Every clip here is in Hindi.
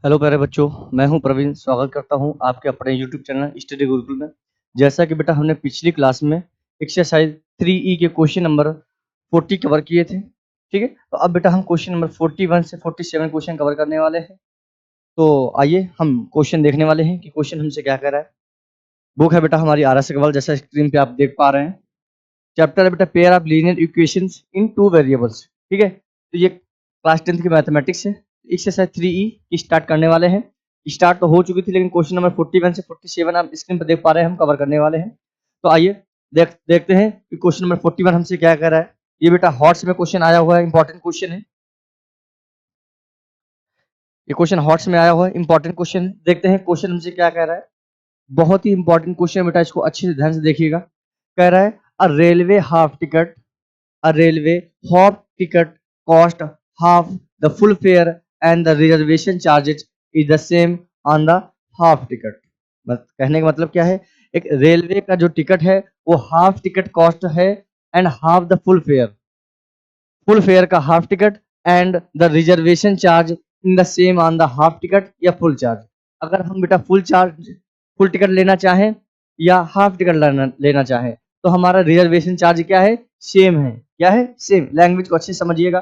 हेलो प्यारे बच्चों, मैं हूं प्रवीण। स्वागत करता हूं आपके अपने यूट्यूब चैनल स्टडी गुरुकुल में। जैसा कि बेटा हमने पिछली क्लास में एक्सरसाइज 3E के क्वेश्चन नंबर 40 कवर किए थे, ठीक है। तो अब बेटा हम क्वेश्चन नंबर 41 से 47 क्वेश्चन कवर करने वाले हैं। तो आइए हम क्वेश्चन देखने वाले हैं कि क्वेश्चन हमसे क्या कह रहा है। बुक है बेटा हमारी आर एस अग्रवाल, जैसा स्क्रीन पे आप देख पा रहे हैं। चैप्टर है बेटा pair of linear equations in two variables, ठीक है। तो ये क्लास 10th की मैथमेटिक्स है। एक्सरसाइज 3E की स्टार्ट करने वाले हैं। स्टार्ट तो हो चुकी थी, लेकिन क्वेश्चन नंबर 41 से 47 आप स्क्रीन पर देख पा रहे हैं, हम कवर करने वाले हैं। तो आइए देखते हैं कि क्वेश्चन नंबर 41 हमसे क्या कह रहा है। ये बेटा हॉट्स में क्वेश्चन आया हुआ है, इंपॉर्टेंट क्वेश्चन है। ये क्वेश्चन हॉट्स में आया हुआ है, इंपॉर्टेंट क्वेश्चन। देखते हैं क्वेश्चन हमसे क्या कह रहा है। बहुत ही इंपॉर्टेंट क्वेश्चन है बेटा, इसको अच्छे से ध्यान से देखिएगा। कह रहा है a railway half ticket a railway hop ticket cost half the full fare and the reservation charges is the same on the half ticket। कहने का मतलब क्या है, एक रेलवे का जो टिकट है वो हाफ टिकट कॉस्ट है and half the full fare का half ticket and the reservation charge in the same on the half ticket या फुल चार्ज। अगर हम बेटा फुल टिकट लेना चाहें या हाफ टिकट लेना चाहें तो हमारा रिजर्वेशन चार्ज क्या है, सेम है। क्या है, सेम। लैंग्वेज को अच्छे से समझिएगा।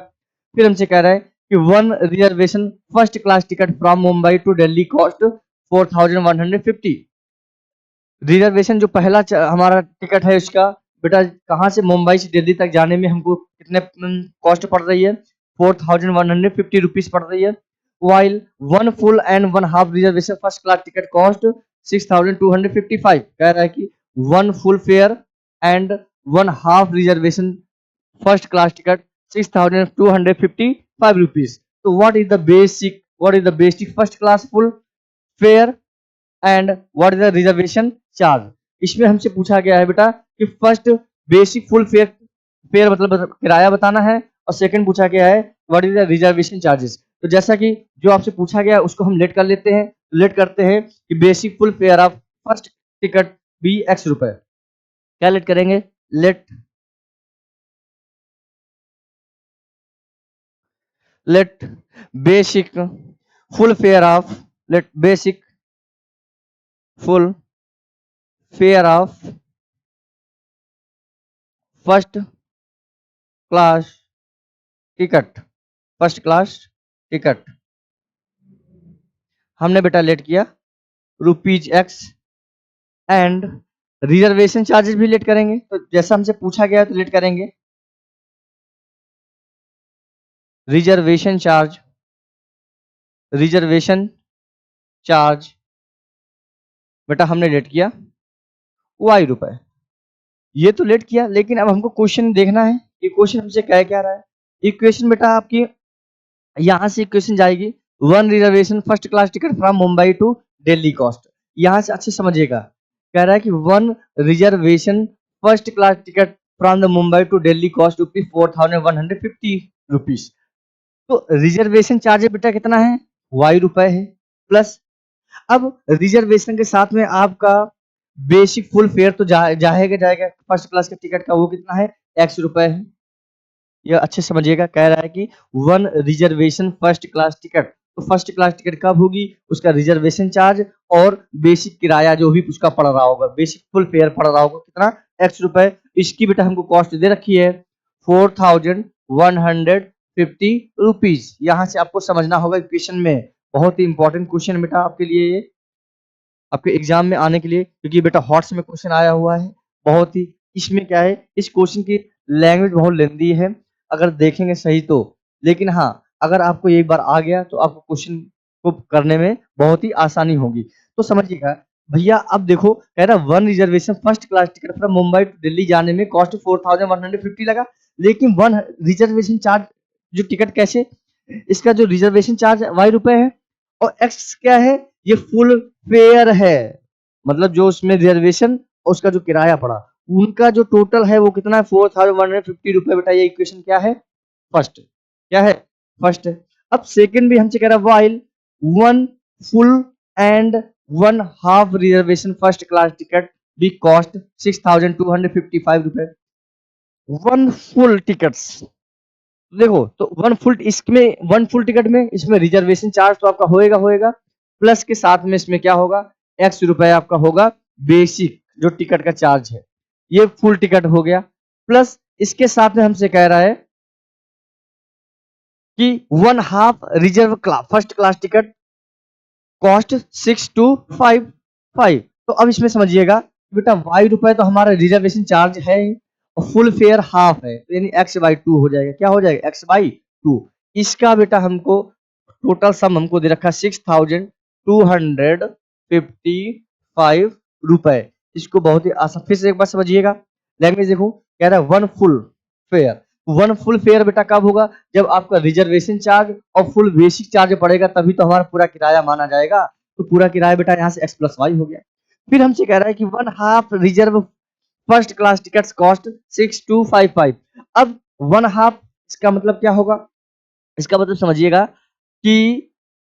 फिर हमसे कह रहा है कि one reservation first class ticket from Mumbai to Delhi cost 4150। Reservation जो पहला हमारा टिकट है उसका बेटा कहाँ से मुंबई से दिल्ली तक जाने में हमको कितने कॉस्ट पड़ रही है, 4150 रुपीज पड़ रही है। While one full and one half reservation first class ticket cost 6255। कह रहा है कि one full fare and one half reservation first class ticket 6255 rupees. तो what is the basic first class full fare and what is the reservation charge. इसमें हमसे पूछा गया है बेटा कि first basic full fare fare मतलब किराया बताना है, और सेकंड पूछा गया है what is the reservation charges. तो जैसा कि जो आपसे पूछा गया है उसको हम लेट कर लेते हैं। लेट करते हैं कि basic full fare of first ticket be x रुपए। क्या लेट करेंगे, let basic full fare of let basic full fare of first class ticket first class ticket हमने बेटा लेट किया rupees X and reservation charges भी लेट करेंगे। तो जैसा हमसे पूछा गया है तो लेट करेंगे रिजर्वेशन चार्ज बेटा हमने लेट किया वाई रुपए। ये तो लेट किया, लेकिन अब हमको क्वेश्चन देखना है कि क्वेश्चन हमसे क्या रहा है। इक्वेशन बेटा आपकी यहां से इक्वेशन जाएगी one reservation first class ticket from Mumbai to Delhi cost. यहां से अच्छे समझिएगा, कह रहा है कि one reservation first class ticket from the Mumbai to Delhi cost rupees 4150 rupees. तो रिजर्वेशन चार्ज बेटा कितना है, वाई रुपए है प्लस। अब रिजर्वेशन के साथ में आपका बेसिक फुल फेयर तो जाएगा फर्स्ट क्लास के टिकट का, वो कितना है, एक्स रुपए है। ये अच्छे समझिएगा, कह रहा है कि one reservation first class ticket. तो फर्स्ट क्लास टिकट कब होगी, उसका रिजर्वेशन चार्ज और बेसिक किराया जो भी उसका पड़ रहा होगा, बेसिक फुल फेयर पड़ रहा होगा कितना, एक्स रुपए। इसकी बेटा हमको कॉस्ट दे रखी है 4150 रुपीज। यहां से आपको समझना होगा इक्वेशन में। बहुत ही इंपॉर्टेंट क्वेश्चन बेटा आपके लिए, ये आपके एग्जाम में आने के लिए, क्योंकि बेटा हॉट्स में क्वेश्चन आया हुआ है। बहुत ही इसमें क्या है, इस क्वेश्चन की लैंग्वेज बहुत लेंदी है अगर देखेंगे सही तो, लेकिन हाँ अगर आपको एक बार आ गया तो आपको क्वेश्चन को करने में बहुत ही आसानी होगी। तो समझिएगा भैया, अब देखो कह रहा one reservation first class ticket from Mumbai to Delhi जाने में कॉस्ट 4150 लगा, लेकिन वन रिजर्वेशन चार्ज जो टिकट कैसे, इसका जो रिजर्वेशन चार्ज वाई रुपए है और एक्स क्या है, ये फुल फेयर है। मतलब जो उसमें रिजर्वेशन और उसका जो किराया पड़ा उनका जो टोटल है वो कितना है, 4150 रुपए। बेटा ये इक्वेशन क्या है, फर्स्ट। क्या है, फर्स्ट है। अब सेकंड भी हमसे कह रहा है while one full and one half reservation first class ticket be cost 6255 रुपए। वन फुल टिकट्स देखो तो वन फुल टिकट में इसमें रिजर्वेशन चार्ज तो आपका होएगा, प्लस के साथ में इसमें क्या होगा, एक्स रुपए आपका होगा बेसिक जो टिकट का चार्ज है, ये फुल टिकट हो गया। प्लस इसके साथ में हमसे कह रहा है कि one half reserve class first class ticket cost 6255। तो अब इसमें समझिएगा बेटा वाई रुपए तो हमारा रिजर्वेशन चार्ज है ही, और फुल फेयर हाफ है, तो यानी एक्स बाई टू हो जाएगा। क्या हो जाएगा, एक्स बाई टू। इसका बेटा हमको टोटल सम हमको दे रखा 6255 रुपए। इसको बहुत ही आसान फिर से एक बार समझिएगा, लैंग्वेज देखो, कह रहा है one full fair. One full fair बेटा कब होगा, जब आपका रिजर्वेशन चार्ज और फुल बेसिक चार्ज पड़ेगा, तभी तो हमारा पूरा किराया माना जाएगा। तो पूरा किराया बेटा यहाँ से एक्स प्लस वाई हो गया। फिर हमसे कह रहा है कि one half reserve first class tickets cost 6255। अब वन हाफ इसका मतलब क्या होगा, इसका मतलब समझिएगा कि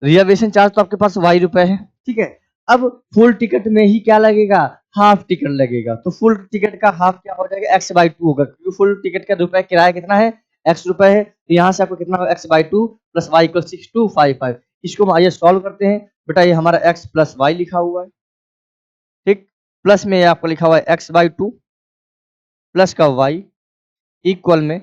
रिजर्वेशन चार्ज तो आपके पास वाई रुपए है, ठीक है। अब फुल टिकट में ही क्या लगेगा, हाफ टिकट लगेगा, तो फुल टिकट का हाफ क्या हो जाएगा, एक्स बाई टू होगा, क्योंकि फुल टिकट का रुपए किराया कितना है, एक्स रुपए है। तो यहाँ से आपको कितना होगा, x by two plus y equal 6255। इसको हम आइए सॉल्व करते हैं। बेटा ये हमारा एक्स प्लस वाई लिखा हुआ है, ठीक। प्लस में ये आपको लिखा हुआ है एक्स बाई टू प्लस का वाई इक्वल में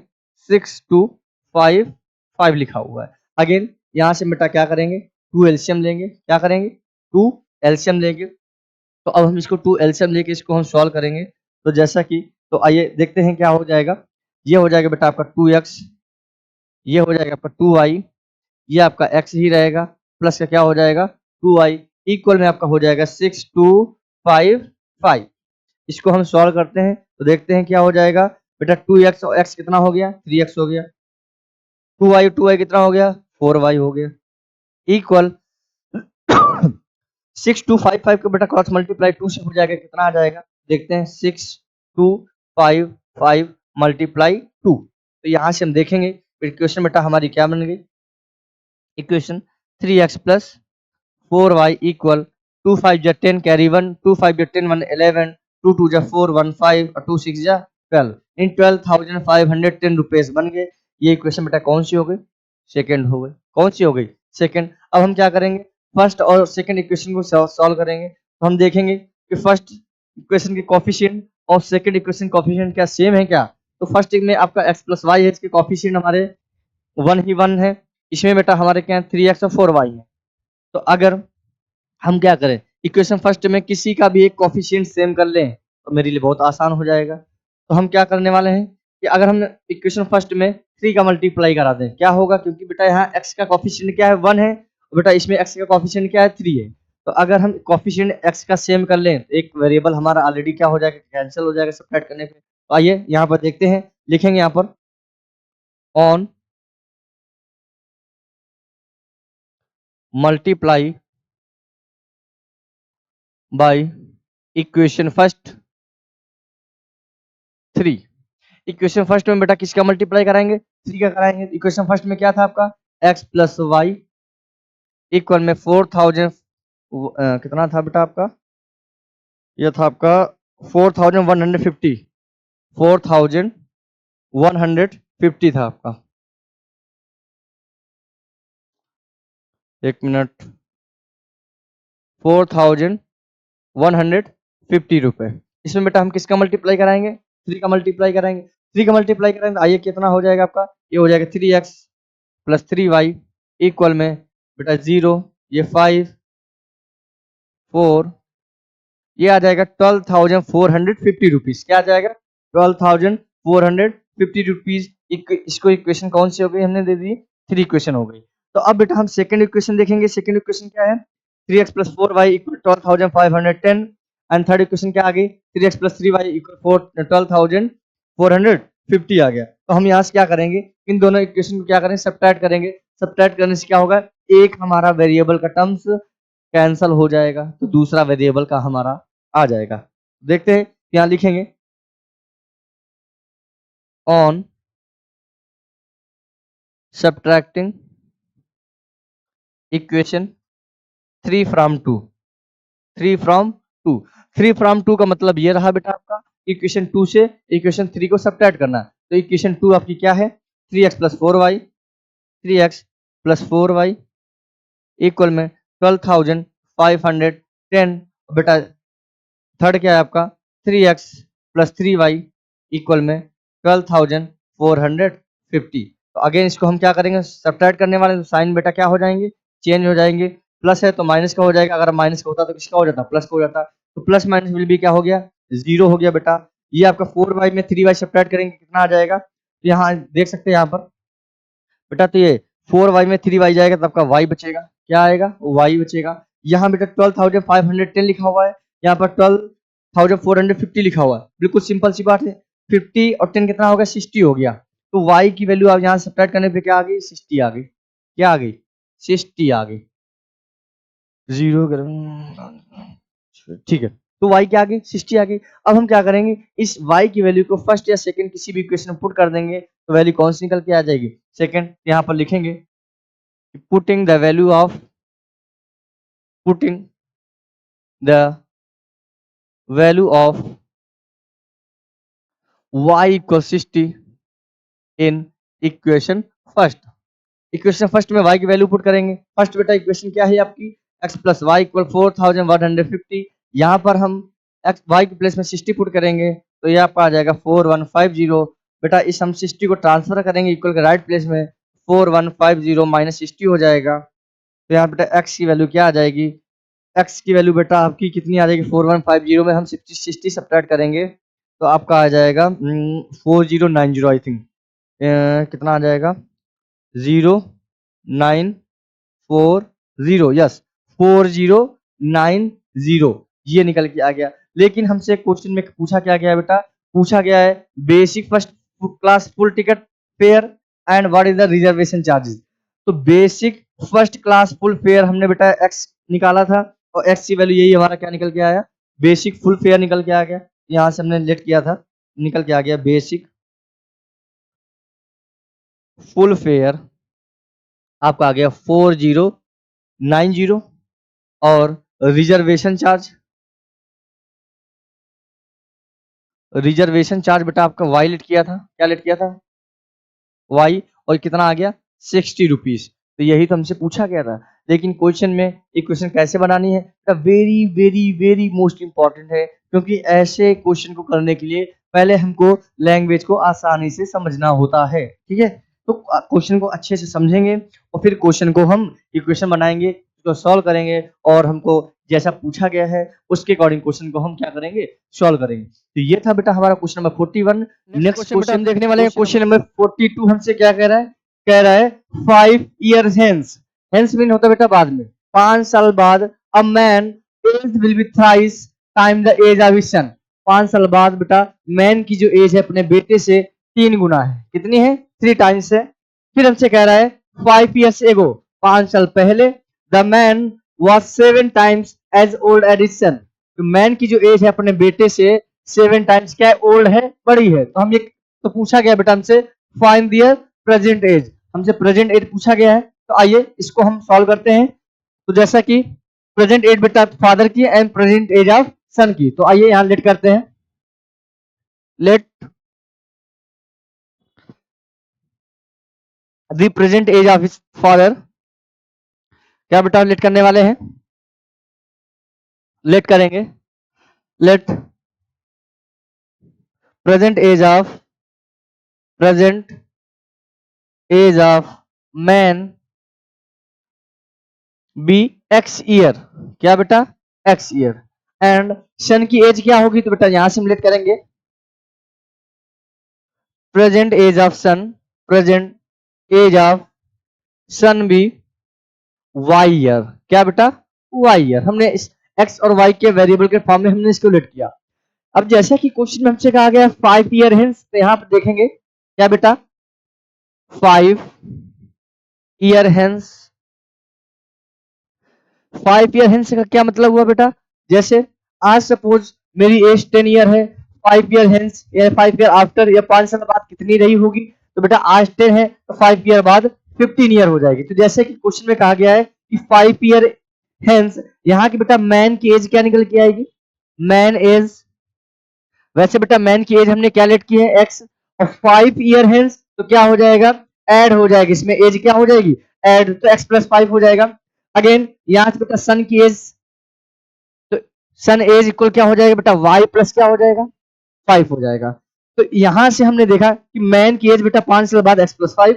6255 लिखा हुआ है। अगेन यहाँ से बेटा क्या करेंगे, टू एलसीएम लेंगे, क्या करेंगे, टू एलसीएम लेंगे। तो अब हम इसको टू एलसीएम लेके इसको हम सॉल्व करेंगे। तो जैसा कि, तो आइए देखते हैं क्या हो जाएगा। ये हो जाएगा बेटा आपका 2x, ये हो जाएगा आपका 2y, ये आपका x ही रहेगा, प्लस का क्या हो जाएगा 2y इक्वल में आपका हो जाएगा 6255। इसको हम सॉल्व करते हैं तो देखते हैं क्या हो जाएगा। बेटा 2x और x कितना हो गया, 3x हो गया, 2y कितना हो गया, 4y हो गया, इक्वल 6255 को बेटा क्रॉस मल्टीप्लाई 2 से हो जाएगा, कितना आ जाएगा देखते हैं, 6255 मल्टीप्लाई 2। तो यहाँ से हम देखेंगे इक्वेशन बेटा हमारी क्या बन गई, equation 3x plus 4y equal 2 5 जा 10 कैरी 1, 2 5 जा 10 1 11, 2 2 जा 4 1 5 और 2 6 जा 12, इन 12,510 रुपीस बन गए। ये इक्वेशन बेटा कौन सी हो गई, सेकंड हो गई। कौन सी हो गई, सेकंड। अब हम क्या करेंगे, फर्स्ट और सेकंड इक्वेशन को सॉल्व करेंगे। तो हम देखेंगे कि फर्स्ट इक्वेशन के कोफिशिएंट और सेकंड इक्वेशन कोफिशिएंट क्या सेम है क्या। तो फर्स्ट में आपका x प्लस वाई है, इसके कोफिशिएंट हमारे 1 ही 1 है। इसमें बेटा हमारे क्या है 3x और 4y है। तो अगर हम क्या करें, इक्वेशन फर्स्ट में किसी का भी एक कोफिशिएंट सेम कर लें तो मेरे लिए बहुत आसान हो जाएगा। तो हम क्या करने वाले हैं कि अगर हम इक्वेशन फर्स्ट में 3 का मल्टीप्लाई करा दें, क्या होगा, क्योंकि बेटा यहाँ x का कोफिशिएंट क्या है 1 है, और बेटा इसमें x का कोफिशिएंट क्या है 3 है। तो अगर हम कोफिशिएंट x का सेम कर लें तो एक वेरिएबल हमारा ऑलरेडी क्या हो जाएगा, कैंसिल हो जाएगा सब्ट्रैक्ट करने पे। तो आइए यहाँ पर देखते हैं, लिखेंगे यहाँ पर on multiply by equation first 3। Equation first में बेटा किसका मल्टीप्लाई कराएंगे, 3 का कराएंगे। इक्वेशन फर्स्ट में क्या था आपका, x प्लस वाई इक्वल में 4000 कितना था बेटा आपका, ये था आपका 4150, 4150 था आपका, एक मिनट, 4150 रुपए। इसमें बेटा हम किसका मल्टीप्लाई कराएंगे, 3 का मल्टीप्लाई कराएंगे। 3 का मल्टीप्लाई करेंगे तो आइए कितना हो जाएगा आपका, ये हो जाएगा 3x प्लस 3y इक्वल में बेटा 0, ये 5 4, ये आ जाएगा 12,450 रुपीज। क्या आ जाएगा 12,450 रुपीज। इसको इक्वेशन कौन सी हो गई, हमने दे दी 3 इक्वेशन हो गई। तो अब बेटा हम सेकंड इक्वेशन देखेंगे। सेकंड इक्वेशन क्या है, 3x plus 4y equal 12,510, and third equation क्या आ गई, 3x प्लस 3y इक्वल 12,450 आ गया। तो हम यहाँ से क्या करेंगे, इन दोनों इक्वेशन को क्या करेंगे, सब्ट्रैक्ट करेंगे। सब्ट्रैक्ट करने से क्या होगा, एक हमारा वेरिएबल का टर्म्स कैंसल हो जाएगा तो दूसरा वेरिएबल का हमारा आ जाएगा। देखते हैं, यहाँ लिखेंगे on subtracting equation 3 from 2, 3 from 2, 3 from 2 का मतलब ये रहा बेटा आपका, इक्वेशन 2 से इक्वेशन 3 को सब्ट्रैक्ट करना। तो इक्वेशन 2 आपकी क्या है, 3x plus 4y, 3x plus 4y equal में 12,510। बेटा थर्ड क्या है आपका 3x प्लस 3y इक्वल में 12,450। तो अगेन इसको हम क्या करेंगे, सब्ट्रैक्ट करने वाले, तो साइन बेटा क्या हो जाएंगे, चेंज हो जाएंगे। प्लस है तो माइनस का हो जाएगा, अगर माइनस का होता तो किसका हो जाता, प्लस का हो जाता। तो प्लस माइनस विल भी क्या हो गया, जीरो हो गया बेटा। ये आपका 4y में 3y सब्ट्रैक्ट करेंगे कितना आ जाएगा, तो यहाँ देख सकते हैं यहाँ पर बेटा, तो ये 4y में 3y जाएगा तो आपका y बचेगा, क्या आएगा, y बचेगा। यहाँ बेटा 12,510 लिखा हुआ है, यहाँ पर 12,450 लिखा हुआ है, बिल्कुल सिंपल सी बात है। 50 और 10 कितना हो गया, 60 हो गया। तो y की वैल्यू आप यहाँ सब्ट्रैक्ट करने पे क्या आ गई, 60 आ गई। क्या आ गई, 60 आ गई। जीरो ठीक है, तो y क्या आ गई, 60 आ गई। अब हम क्या करेंगे, इस y की वैल्यू को फर्स्ट या सेकंड किसी भी इक्वेशन में पुट कर देंगे, तो वैल्यू कौन सी निकल के आ जाएगी, सेकंड। यहाँ पर लिखेंगे putting the value of y equals 60 in equation first. Equation first में y की वैल्यू पुट करेंगे। फर्स्ट बेटा इक्वेशन क्या है आपकी, x प्लस वाई इक्वल 4,150। यहाँ पर हम x y के प्लेस में 60 पुट करेंगे, तो ये आपका आ जाएगा 4150। बेटा इस हम 60 को ट्रांसफर करेंगे इक्वल के राइट प्लेस में, 4150 माइनस 60 हो जाएगा। तो यहाँ बेटा x की वैल्यू क्या आ जाएगी, x की वैल्यू बेटा आपकी कितनी आ जाएगी, 4150 में हम 60 सब्ट्रैक्ट करेंगे तो आपका आ जाएगा 4090 आई थिंक, कितना आ जाएगा 0940, यस 4090 ये निकल के आ गया। लेकिन हमसे क्वेश्चन में पूछा क्या गया है बेटा, पूछा गया है basic first class full ticket fare and what is the reservation charges. तो basic first class full fare हमने बेटा x निकाला था, और x की वैल्यू यही हमारा क्या निकल के आया, बेसिक फुल फेयर निकल के आ गया। यहाँ से हमने लेट किया था, निकल के आ गया बेसिक फुल फेयर आपका आ गया 4090। और रिजर्वेशन चार्ज बेटा आपका y लेट किया था, क्या लेट किया था, y, और कितना आ गया 60 रुपीज। तो यही तो हमसे पूछा गया था। लेकिन क्वेश्चन में इक्वेशन कैसे बनानी है, very very very most important है, क्योंकि ऐसे क्वेश्चन को करने के लिए पहले हमको लैंग्वेज को आसानी से समझना होता है। ठीक है, तो क्वेश्चन को अच्छे से समझेंगे और फिर क्वेश्चन को हम इक्वेशन बनाएंगे, उसको सॉल्व करेंगे, और हमको जैसा पूछा गया है उसके अकॉर्डिंग क्वेश्चन को हम क्या करेंगे, सॉल्व करेंगे। तो ये था बेटा हमारा क्वेश्चन नंबर 41। नेक्स्ट क्वेश्चन देखने वाले हैं, क्वेश्चन नंबर 42 हमसे क्या कह रहा है, कह रहा है 5 years hence, hence मीन होता है बेटा बाद में, 5 साल बाद a man age will be thrice time the age of his son। 5 साल बाद बेटा मैन की जो एज है अपने बेटे से 3 गुना है, कितनी है, 3 टाइम्स है। फिर हमसे कह रहा है 5 years ago, 5 साल पहले, the man was 7 times as old as his son। तो मैन की जो एज है अपने बेटे से 7 टाइम्स क्या है, ओल्ड है, बड़ी है। तो हम ये, तो पूछा गया बेटा हमसे फाइंड दियर प्रेजेंट एज, हमसे प्रेजेंट एज पूछा गया है। तो आइए इसको हम सॉल्व करते हैं। तो जैसा कि प्रेजेंट एज बेटा फादर की and present age of son की, तो आइए यहां लेट करते हैं, let the present age of his father. क्या बेटा लेट करने वाले हैं, लेट करेंगे, let present age of man be x year. क्या बेटा, एक्स ईयर। एंड सन की एज क्या होगी, तो बेटा यहां से हम लेट करेंगे present age of son, present age of son be Y year. क्या बेटा, वाई ईयर। हमने इस एक्स और वाई के वेरिएबल के फॉर्म में हमने इसको लेट किया। अब जैसा कि क्वेश्चन में हमसे कहा गया 5 ईयर हेंस, तो यहां पर देखेंगे क्या बेटा 5 ईयर हेंस। 5 ईयर हेंस का क्या मतलब हुआ बेटा, जैसे आज सपोज मेरी एज 10 ईयर है, 5 ईयर हेंस या 5 ईयर आफ्टर या 5 साल बाद कितनी रही होगी, तो बेटा आज 10 है तो 5 ईयर बाद 15 ईयर हो जाएगी। तो जैसे कि क्वेश्चन में कहा गया है कि 5 ईयर हेंस, यहाँ की बेटा मैन की एज क्या निकल के आएगी, मैन एज। वैसे बेटा मैन की एज हमने क्या लेट की है, एक्स, और 5 ईयर हेंस तो क्या हो जाएगा, ऐड हो जाएगी, इसमें एज क्या हो जाएगी, ऐड, तो x प्लस 5 हो जाएगा। अगेन यहाँ से बेटा सन की एज, तो सन एज इक्वल क्या हो जाएगा बेटा, y प्लस क्या हो जाएगा, 5 हो जाएगा। तो यहां से हमने देखा कि मैन की एज बेटा 5 साल बाद x प्लस 5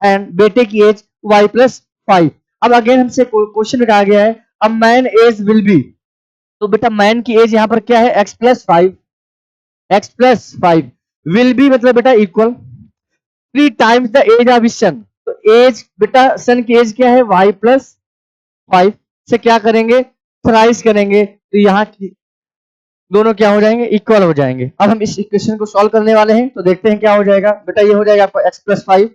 एंड बेटे की एज y प्लस 5। अब अगेन हमसे क्वेश्चन बेटा आ गया है, अब मैन एज विल बी, तो बेटा मैन की एज यहाँ पर क्या है, x plus 5, x plus 5 will be मतलब बेटा equal 3 times the age of son. तो एज बेटा सन की एज क्या है, y प्लस 5 से क्या करेंगे, थ्राइस करेंगे, तो यहाँ की दोनों क्या हो जाएंगे, इक्वल हो जाएंगे। अब हम इस इक्वेशन को सॉल्व करने वाले हैं, तो देखते हैं क्या हो जाएगा बेटा। ये हो जाएगा आपका x प्लस 5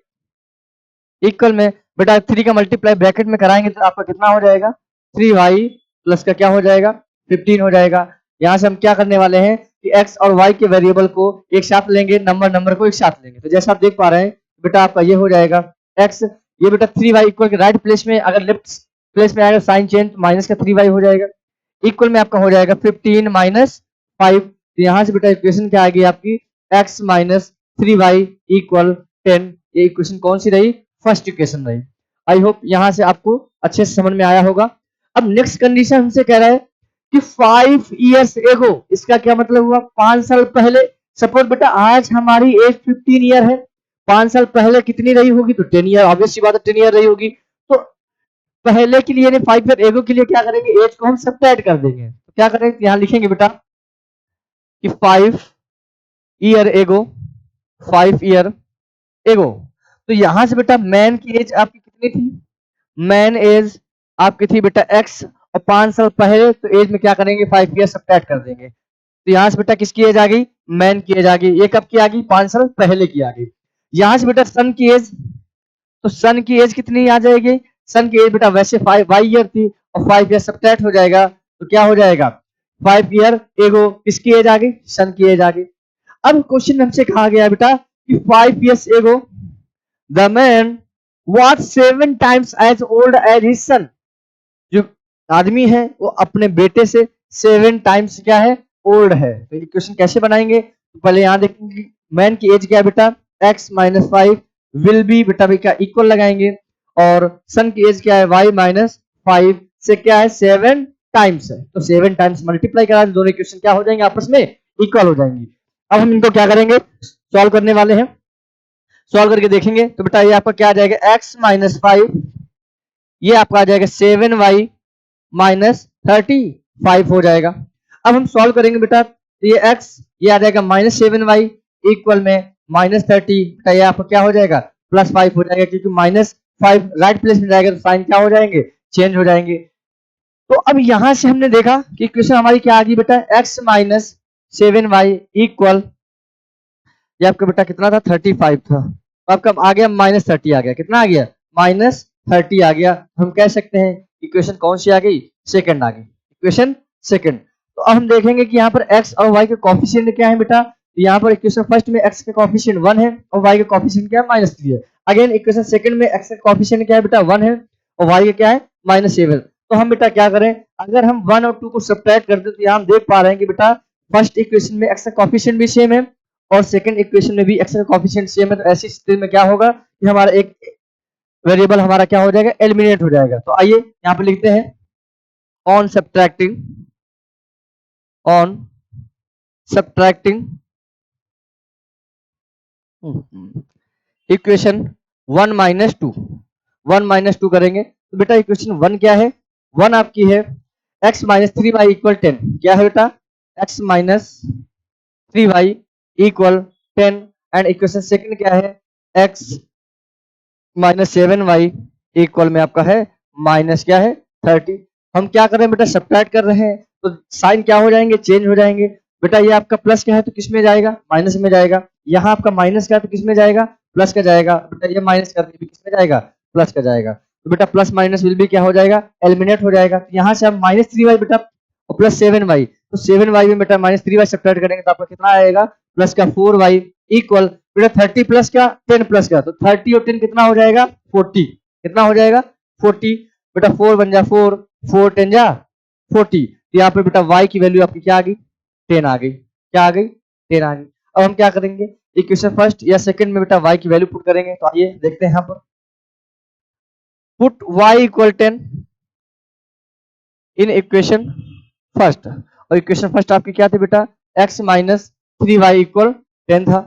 इक्वल में बेटा 3 का मल्टीप्लाई ब्रैकेट में कराएंगे तो आपका कितना हो जाएगा, 3y प्लस का क्या हो जाएगा, 15 हो जाएगा। यहाँ से हम क्या करने वाले हैं कि x और y के वेरिएबल को एक साथ लेंगे, नंबर को एक साथ लेंगे। तो जैसा आप देख पा रहे हैं बेटा आपका ये हो जाएगा x, ये बेटा 3y इक्वल के राइट प्लेस में, अगर लेफ्ट प्लेस में आएगा साइन चेंज, माइनस का 3y हो जाएगा, इक्वल में आपका हो जाएगा 15 माइनस 5। तो यहाँ से बेटा इक्वेशन क्या आ गई आपकी, x माइनस 3y इक्वल 10। ये इक्वेशन कौन सी रही, फर्स्ट इक्वेशन रही। आई होप यहाँ से आपको अच्छे से समझ में आया होगा। अब नेक्स्ट कंडीशन हमसे कह रहा है कि 5 इयर्स एगो, इसका क्या मतलब हुआ, 5 साल पहले। सपोज बेटा आज हमारी एज 15 ईयर है, 5 साल पहले कितनी रही होगी, तो 10 ईयर, ऑब्वियस सी बात है 10 ईयर रही होगी। तो पहले के लिए 5 ईयर एगो के लिए क्या करेंगे, एज को हम सब्ट्रैक्ट कर देंगे। तो क्या करेंगे, यहाँ लिखेंगे बेटा कि 5 ईयर एगो, 5 ईयर एगो। तो यहां से बेटा मैन की एज आपकी कितनी थी, मैन एज आपकी थी बेटा x, और 5 साल पहले, तो एज में क्या करेंगे, 5 ईयर सब्ट्रैक्ट कर देंगे। तो यहां से बेटा किसकी एज आ गई, मैन की एज आ गई। ये कब की आ गई, 5 साल पहले की आ गई। यहां से बेटा सन की एज, तो सन की एज कितनी आ जाएगी, सन की एज बेटा वैसे 5 ईयर थी, और 5 ईयर सब्ट्रैक्ट हो जाएगा, तो क्या हो जाएगा, 5 ईयर एगो, किसकी एज आ गई, सन की एज आ गई। अब क्वेश्चन हमसे कहा गया बेटा कि 5 years ago the man was 7 times as old as his son। जो आदमी है वो अपने बेटे से 7 टाइम्स क्या है, ओल्ड है। तो इक्वेशन कैसे बनाएंगे, तो पहले यहाँ देखेंगे मैन की एज क्या है बेटा, x माइनस 5 विल बी बेटा भी क्या इक्वल लगाएंगे, और सन की एज क्या है, y माइनस 5 से क्या है 7 टाइम्स है, तो 7 टाइम्स मल्टीप्लाई करा, दोनों इक्वेशन क्या हो जाएंगे, आपस में इक्वल हो जाएंगे। अब हम इनको क्या करेंगे, सॉल्व करने वाले हैं। सॉल्व करके देखेंगे तो बेटा ये आपका क्या आ जाएगा, x माइनस 5, ये आपका आ जाएगा 7y माइनस 35 हो जाएगा। अब हम सॉल्व करेंगे बेटा, तो ये x ये आ जाएगा माइनस 7y इक्वल में माइनस 30, बेटा ये आपका क्या हो जाएगा, प्लस 5 हो जाएगा, क्योंकि माइनस 5 राइट प्लेस में जाएगा तो साइन क्या हो जाएंगे, चेंज हो जाएंगे। तो अब यहां से हमने देखा कि इक्वेशन हमारी क्या आ गई बेटा, x माइनस 7y इक्वल, ये आपका बेटा कितना था, 35 था, तो आपका आ गया माइनस 30 आ गया, कितना आ गया, माइनस 30 आ गया। हम कह सकते हैं इक्वेशन कौन सी आ गई, सेकंड आ गई, इक्वेशन सेकंड। तो अब हम देखेंगे कि यहाँ पर x और y के कोफिशिएंट क्या है बेटा, तो यहाँ पर इक्वेशन फर्स्ट में x के कोफिशिएंट 1 है और y के कोफिशिएंट क्या है, माइनस 3 है। अगेन इक्वेशन सेकंड में x का कोफिशिएंट क्या है बेटा, 1 है, और y का क्या है, माइनस 7। तो हम बेटा क्या करें, अगर हम 1 और 2 को सब्ट्रैक्ट कर दे तो यहाँ हम देख पा रहे हैं कि बेटा फर्स्ट इक्वेशन में x का कोफिशिएंट भी सेम है और सेकंड इक्वेशन में भी x का कोफिशिएंट सेम है। तो ऐसी स्थिति में क्या होगा कि हमारा एक वेरिएबल हमारा क्या हो जाएगा, एलिमिनेट हो जाएगा। तो आइए यहाँ पे लिखते हैं on subtracting equation 1 minus 2, 1 minus 2 करेंगे तो बेटा इक्वेशन 1 क्या है, 1 आपकी है x माइनस 3y इक्वल 10, क्या है बेटा, x minus 3y equal 10, and equation second क्या है, x माइनस 7y इक्वल में आपका है माइनस क्या है 30। हम क्या कर रहे हैं बेटा, सब्ट्रैक्ट कर रहे हैं, तो साइन क्या हो जाएंगे, चेंज हो जाएंगे। बेटा ये आपका प्लस क्या है तो किस में जाएगा, माइनस में जाएगा। यहाँ आपका माइनस क्या है तो किस में जाएगा, प्लस का जाएगा। बेटा ये माइनस करके भी किस में जाएगा, प्लस का जाएगा। तो बेटा प्लस माइनस विल भी क्या हो जाएगा, एलिमिनेट हो जाएगा। तो यहाँ से हम माइनस 3y बेटा और प्लस 7y, तो 7y में बेटा माइनस 3y सब्ट्रैक्ट करेंगे तो आपका कितना आएगा, प्लस का 4y इक्वल बेटा 30 प्लस का 10 प्लस का, तो 30 और 10 कितना हो जाएगा, 40, कितना हो जाएगा 40। बेटा 4 बन जा 4, 4 10 जा 40। यहाँ पे बेटा y की वैल्यू आपकी क्या आ गई, 10 आ गई, क्या आ गई, 10 आ गई। अब हम क्या करेंगे, इक्वेशन फर्स्ट या सेकंड में बेटा y की वैल्यू पुट करेंगे। तो आइए देखते हैं यहाँ पर, put y equal 10 in equation first, और इक्वेशन फर्स्ट आपकी क्या थी बेटा, x माइनस 3y इक्वल 10 था।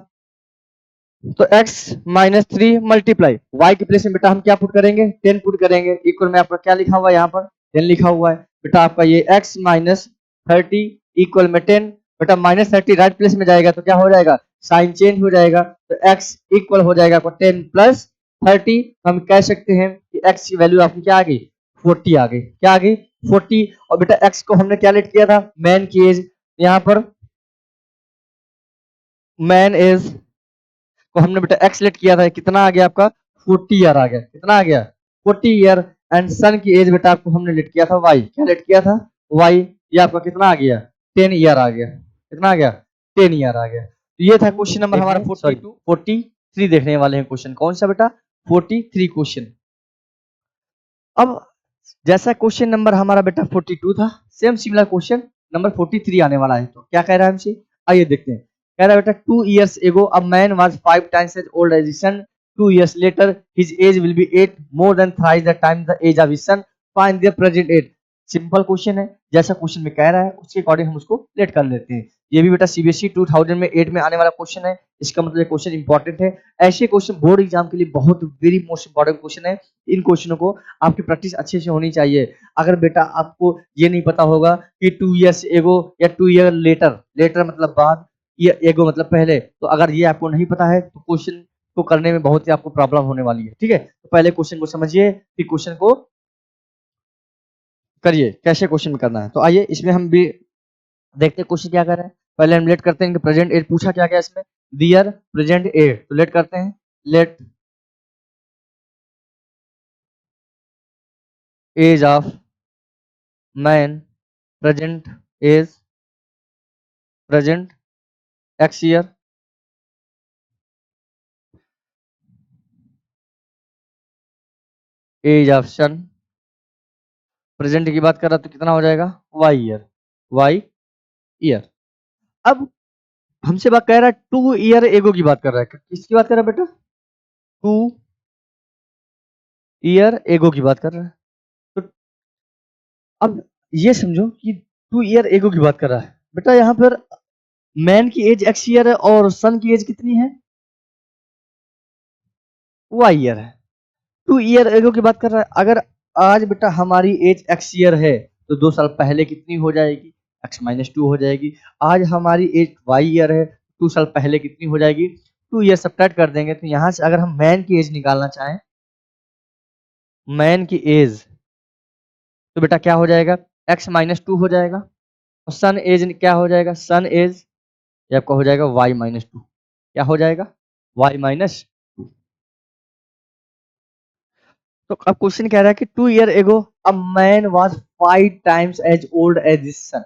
तो x माइनस 3 मल्टीप्लाई y के प्लेस में बेटा हम क्या पुट करेंगे, 10 पुट करेंगे। इक्वल में आपका क्या लिखा हुआ है, यहाँ पर 10 लिखा हुआ है बेटा। आपका ये x माइनस 30 इक्वल में 10, बेटा माइनस 30 राइट प्लेस में जाएगा तो क्या हो जाएगा, साइन चेंज हो जाएगा। तो x इक्वल हो जाएगा आपको 10 प्लस 30। हम कह सकते हैं कि x की वैल्यू आपकी क्या आ गई, 40 आ गई। क्या आ गई, 40। और बेटा x को हमने क्या लेट किया था, मैन की एज। यहाँ पर मैन एज को हमने बेटा x लेट किया था, कितना आ गया आपका, 40 ईयर आ गया। कितना आ गया, 40 ईयर। एंड सन की एज बेटा आपको हमने लेट किया था y, क्या लेट किया था, y। ये आपका कितना आ गया, 10 ईयर आ गया। कितना आ गया, 10 ईयर आ गया। तो ये था क्वेश्चन नंबर हमारा 43 देखने वाले हैं। क्वेश्चन कौन सा बेटा, 43 क्वेश्चन। अब जैसा क्वेश्चन नंबर हमारा बेटा 42 था, सेम सिमिलर क्वेश्चन नंबर 43 आने वाला है। तो क्या कह रहा है हमसे, आइए देखते हैं। कह रहा है बेटा 2 years ago a man was 5 times as old as his son. 2 years later his age will be 8 more than thrice the time the age of his son. Find their present age. Simple question है, जैसा क्वेश्चन में कह रहा है उसके अकॉर्डिंग हम उसको लेट कर लेते हैं। ये भी बेटा सीबीएसई 2008 में आने वाला क्वेश्चन है, इसका मतलब ये क्वेश्चन इंपॉर्टेंट है। ऐसे क्वेश्चन बोर्ड एग्जाम के लिए बहुत वेरी मोस्ट इंपॉर्टेंट क्वेश्चन है। इन क्वेश्चनों को आपकी प्रैक्टिस अच्छे से होनी चाहिए। अगर बेटा आपको ये नहीं पता होगा कि 2 years ago या 2 year later, लेटर मतलब बाद, ये एगो मतलब पहले, तो अगर ये आपको नहीं पता है तो क्वेश्चन को करने में बहुत ही आपको प्रॉब्लम होने वाली है। ठीक है, तो पहले क्वेश्चन को समझिए फिर क्वेश्चन को करिए, कैसे क्वेश्चन में करना है। तो आइए इसमें हम भी देखते हैं क्वेश्चन क्या कर रहे हैं। पहले हम लेट करते हैं कि प्रेजेंट एज पूछा क्या गया इसमें, डियर प्रेजेंट एज। तो लेट करते हैं, let age of man present age, present x year, age of son, present की बात कर रहा तो कितना हो जाएगा, वाई ईयर, वाई ईयर। अब हमसे बात कह रहा है 2 ईयर एगो की बात कर रहा है, किसकी बात कर रहा है बेटा, 2 ईयर एगो की बात कर रहा है। तो अब ये समझो कि 2 ईयर एगो की बात कर रहा है बेटा। यहाँ पर मैन की एज एक्स ईयर है और सन की एज कितनी है, वाई ईयर है। 2 ईयर एगो की बात कर रहा है। अगर आज बेटा हमारी एज एक्स ईयर है तो 2 साल पहले कितनी हो जाएगी, एक्स माइनस 2 हो जाएगी। आज हमारी एज वाई ईयर है, 2 साल पहले कितनी हो जाएगी, 2 ईयर सब्ट्रैक्ट कर देंगे। तो यहाँ से अगर हम मैन की एज निकालना चाहें, मैन की एज, तो बेटा क्या हो जाएगा, x माइनस 2 हो जाएगा। और सन एज क्या हो जाएगा, सन एज ये आपका हो जाएगा y माइनस 2। क्या हो जाएगा, y माइनस 2। तो अब क्वेश्चन कह रहा है कि 2 year ago a man was 5 times age old age his son.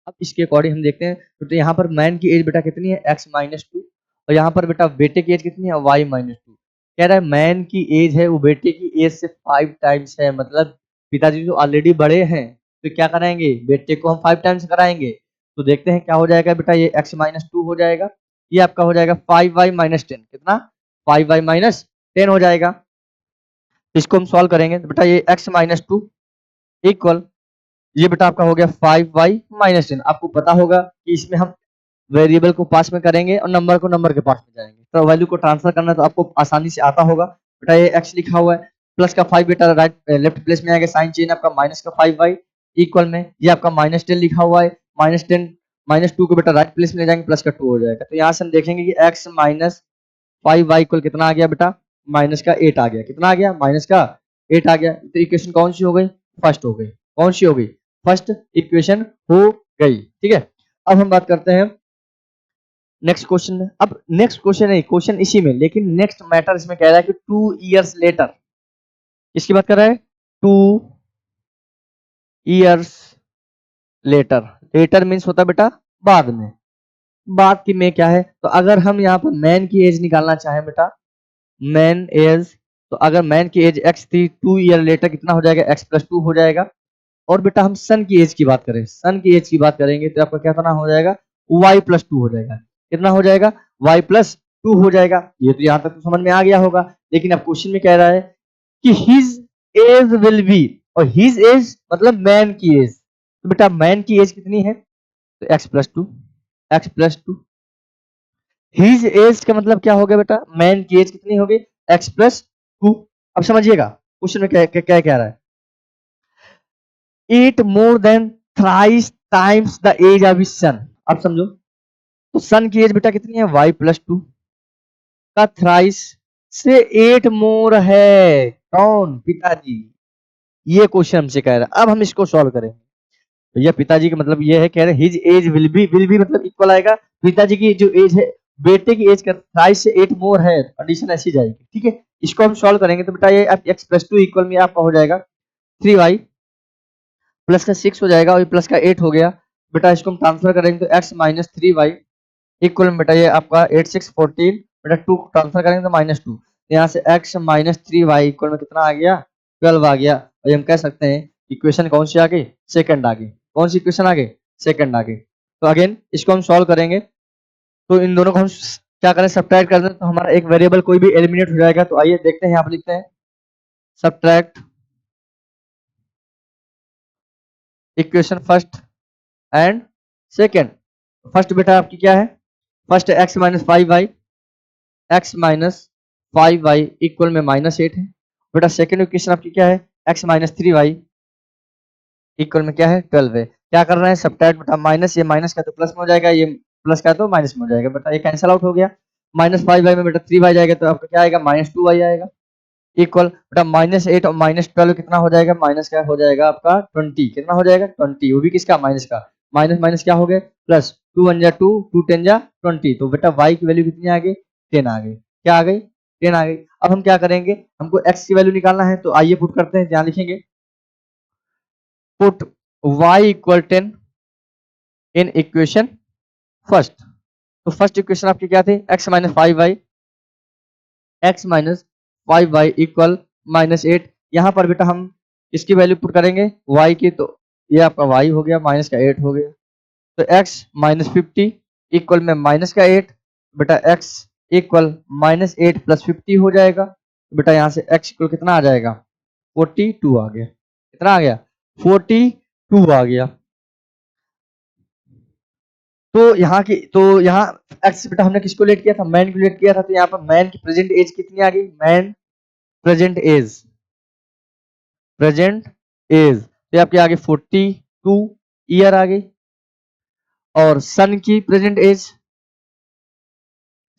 अब इसके अकॉर्डिंग हम देखते हैं। तो यहाँ पर मैन की एज बेटा कितनी है, x माइनस 2, और यहाँ पर बेटा बेटे की एज कितनी है, y माइनस 2। कह रहा है मैन की एज है वो बेटे की एज से 5 टाइम्स है, मतलब पिताजी जो ऑलरेडी बड़े हैं तो क्या कराएंगे, बेटे को हम 5 टाइम्स कराएंगे। तो देखते हैं क्या हो जाएगा बेटा, ये x माइनस 2 हो जाएगा, ये आपका हो जाएगा 5y माइनस 10। कितना, 5y माइनस 10 हो जाएगा। इसको हम सॉल्व करेंगे तो बेटा ये x माइनस 2 इक्वल, ये बेटा आपका हो गया 5y माइनस 10। आपको पता होगा कि इसमें हम वेरिएबल को पास में करेंगे और नंबर को नंबर के पास में जाएंगे। तो वैल्यू को ट्रांसफर करना तो आपको आसानी से आता होगा। बेटा ये x लिखा हुआ है, प्लस का 5 बेटा राइट लेफ्ट प्लेस में आएगा, साइन चेंज आपका माइनस का 5y इक्वल में ये आपका माइनस 10 लिखा हुआ है, माइनस 10 माइनस 2 को बेटा राइट प्लेस में ले जाएंगे, प्लस का 2 हो जाएगा। तो यहाँ से हम देखेंगे कि x माइनस 5y इक्वल कितना आ गया बेटा, माइनस का 8 आ गया। कितना आ गया, माइनस का 8 आ गया। तो इक्वेशन कौन सी हो गई, फर्स्ट हो गई। कौन सी हो गई, फर्स्ट इक्वेशन हो गई। ठीक है, अब हम बात करते हैं नेक्स्ट क्वेश्चन में। अब नेक्स्ट क्वेश्चन है, क्वेश्चन इसी में, लेकिन नेक्स्ट मैटर इसमें कह रहा है कि 2 इयर्स लेटर, किसकी बात कर रहा है, 2 इयर्स लेटर। लेटर मीन्स होता है बेटा बाद में, बाद की में क्या है। तो अगर हम यहाँ पर मैन की एज निकालना चाहें बेटा, मैन एज, तो अगर मैन की एज x थी, 2 ईयर लेटर कितना हो जाएगा, x प्लस 2 हो जाएगा। और बेटा हम सन की एज की बात करें, सन की एज की बात करेंगे तो आपका क्या करना हो जाएगा, y प्लस 2 हो जाएगा। कितना हो जाएगा, y प्लस 2 हो जाएगा। ये तो यहाँ तक तो समझ में आ गया होगा। लेकिन अब क्वेश्चन में कह रहा है कि हिज एज विल बी, और हिज एज मतलब मैन की एज। तो बेटा मैन की एज कितनी है? तो x+2, x+2। हिज एज का मतलब क्या हो गया बेटा? मैन की एज कितनी होगी? x+2। अब समझिएगा क्वेश्चन में क्या क्या क्या कह रहा है, eat more than thrice times the age of his son। अब समझो, तो सन की एज बेटा कितनी है? y+2 का थ्राइस से 8 मोर है। कौन? पिताजी। ये क्वेश्चन हमसे कह रहा है। अब हम इसको सॉल्व करें। भैया पिताजी का मतलब ये है, कह रहे हिज एज विल बी मतलब इक्वल आएगा पिताजी की जो एज है बेटे की एज का थ्राइस से 8 मोर है। कंडीशन ऐसी जाएगी, ठीक है। इसको हम सॉल्व करेंगे तो बेटा ये x+2 इक्वल में आपका हो जाएगा 3y प्लस का 6 हो जाएगा और प्लस का 8 हो गया। बेटा इसको हम ट्रांसफर करेंगे तो x-3y इक्वल में बेटा ये आपका 8 6 14, बेटा 2 ट्रांसफर करेंगे तो -2। यहाँ से x-3y इक्वल में कितना आ गया? 12 आ गया। और हम कह सकते हैं इक्वेशन कौन सी आ गई? सेकंड आ गई। कौन सी इक्वेशन आ गई? सेकंड आ गई। तो अगेन इसको हम सॉल्व करेंगे तो इन दोनों को हम क्या करें? सब्ट्रैक्ट कर दें तो हमारा एक वेरिएबल कोई भी एलिमिनेट हो जाएगा। तो आइए देखते हैं, यहाँ पर लिखते हैं subtract equation first and second. First बेटा आपकी क्या है? फर्स्ट x-5y, x-5y इक्वल में -8 है। बेटा सेकंड इक्वेशन आपकी क्या है? x-3y इक्वल में क्या है? 12 है। क्या कर रहे हैं? सब्ट्रैक्ट बेटा, माइनस ये माइनस का तो प्लस में हो जाएगा, ये प्लस का तो माइनस में हो जाएगा। बेटा ये कैंसिल आउट हो गया। -5y में बेटा 3y जाएगा तो आपका क्या आएगा? -2y आएगा। इक्वल बेटा -8 और -12 कितना हो जाएगा? माइनस का हो जाएगा आपका 20। कितना हो जाएगा? 20। वो भी किसका? माइनस का। माइनस माइनस क्या हो गए? प्लस। 2 1 जा 2, 2 10 जा 20। तो बेटा y की वैल्यू कितनी आ गई? 10 आ गई। क्या आ गई? 10 आ गई। अब हम क्या करेंगे? हमको x की वैल्यू निकालना है तो आइए पुट करते हैं। यहाँ लिखेंगे put y equal 10 in equation first. तो फर्स्ट इक्वेशन आपकी क्या थी? x-5y, x-5y equal -8। यहाँ पर बेटा हम इसकी वैल्यू पुट करेंगे y की, तो ये आपका y हो गया, माइनस का 8 हो गया। तो x-50 इक्वल में माइनस का 8, बेटा x इक्वल -8 + 50 हो जाएगा। तो बेटा यहाँ से x इक्वल कितना आ जाएगा? 42 आ गया। कितना आ गया? 42 आ गया। तो यहाँ x बेटा हमने किसको लेट किया था? मैन को लेट किया था। तो यहाँ पर मैन की प्रेजेंट एज कितनी आ गई? Man present age, present age तो आपके आगे 42 ईयर आ गई। और सन की प्रेजेंट एज,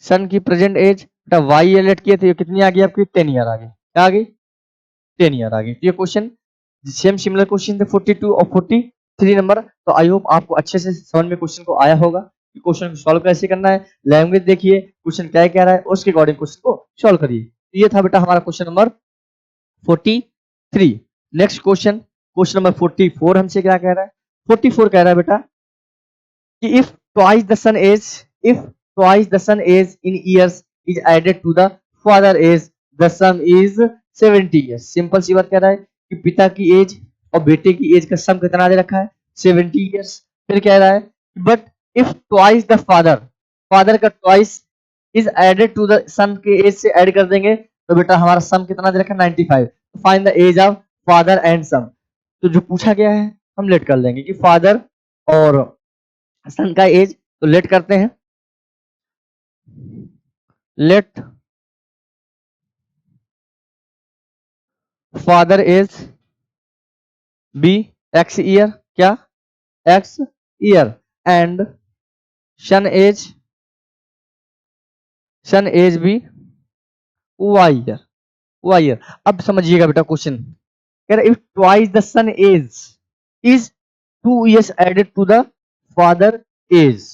सन की प्रेजेंट एज बेटा वाई एलेट किए थे, कितनी आ गई आपकी? 10 ईयर आ गई। क्या आ गई? 10 ईयर आ गई। तो ये क्वेश्चन सेम सिमिलर क्वेश्चन थे 42 और 43 नंबर। तो आई होप आपको अच्छे से समझ में क्वेश्चन को आया होगा कि क्वेश्चन को सॉल्व कैसे करना है। लैंग्वेज देखिए, क्वेश्चन क्या कह रहा है, उसके अकॉर्डिंग क्वेश्चन को सॉल्व करिए। तो ये था बेटा हमारा question number 43। Next question, question number 44 हमसे क्या कह रहा है? 44 कह रहा है बेटा कि if twice the son age in years is added to the father age, the sum is 70 years। Simple सी बात कह रहा है कि पिता की एज और बेटे की एज का सम कितना दे रखा है? 70 years। फिर कह रहा है but if twice the father, father का twice is added to the son के एज से ऐड कर देंगे तो बेटा हमारा सम कितना दे रखा है? 95। Find the age of father and son. तो जो पूछा गया है हम लेट कर लेंगे कि फादर और सन का एज। तो लेट करते हैं, let father age be x year, क्या? X year and son age be Y year, Y year. अब समझिएगा बेटा क्वेश्चन कह रहा है if twice the son age is 2 years added to the father age,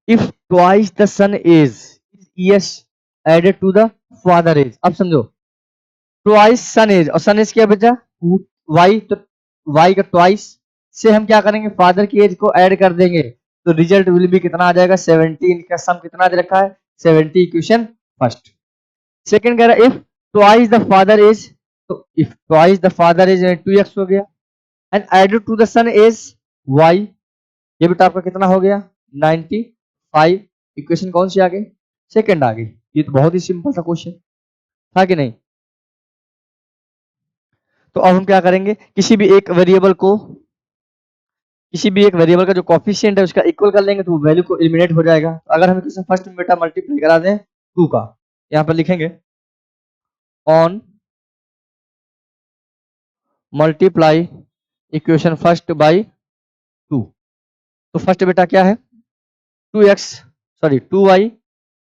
if twice the son is years added to the father age। अब समझो ट्वाइस सन एज, और सन एज क्या बचा? वाई। तो वाई का ट्वाइस से हम क्या करेंगे? फादर की एज को ऐड कर देंगे तो रिजल्ट विल भी कितना आ जाएगा? 70। इनका सम कितना दे रखा है? 70। Equation first. सेकंड कह रहा है if twice the father age, तो if twice the father age 2x हो गया and added to the son age y, ये बेटा आपका कितना हो गया? 95 इक्वेशन कौन सी आ गई? सेकंड आ गई। ये तो बहुत ही सिंपल सा क्वेश्चन था कि नहीं? तो अब हम क्या करेंगे, किसी भी एक वेरिएबल का जो कॉफिशिएंट है उसका इक्वल कर लेंगे तो वो वैल्यू को एलिमिनेट हो जाएगा। तो अगर हम इक्वेशन फर्स्ट में बेटा मल्टीप्लाई करा दें 2 का, यहाँ पर लिखेंगे on multiply equation first by 2। तो फर्स्ट बेटा क्या है, 2x sorry 2y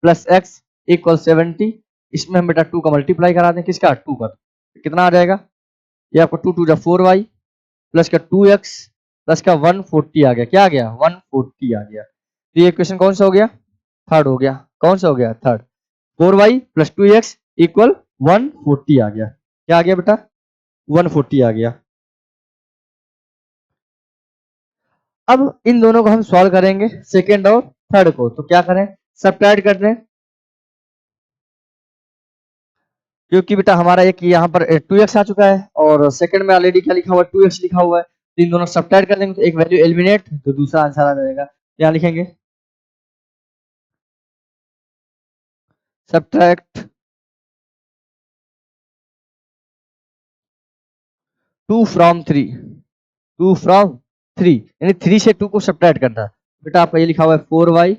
plus x equal 70। इसमें हम बेटा 2 का मल्टीप्लाई करा दें, किसका? 2 का। कितना आ जाएगा? ये आपको 2 2 जा 4y प्लस का 2x प्लस का 140 आ गया। क्या आ गया? 140 आ गया। तो ये इक्वेशन कौन सा हो गया? थर्ड हो गया। कौन सा हो गया? Third. 4y plus 2x equal 140 आ गया। क्या आ गया बेटा? 140 आ गया। अब इन दोनों को हम सॉल्व करेंगे, सेकेंड और थर्ड को। तो क्या करें, सब्ट्रैक्ट कर दें, क्योंकि बेटा हमारा एक यहाँ पर 2x आ चुका है और सेकंड में ऑलरेडी क्या लिखा हुआ है? 2x लिखा हुआ है। तो इन दोनों सब्ट्रैक्ट कर देंगे तो एक वैल्यू एलिमिनेट, तो दूसरा आंसर आ जाएगा। क्या लिखेंगे? सब्ट्रैक्ट 2 फ्रॉम 3, 2 फ्रॉम 3 यानी 3 से 2 को सब्ट्रैक्ट करना। बेटा आपका ये लिखा हुआ है 4y,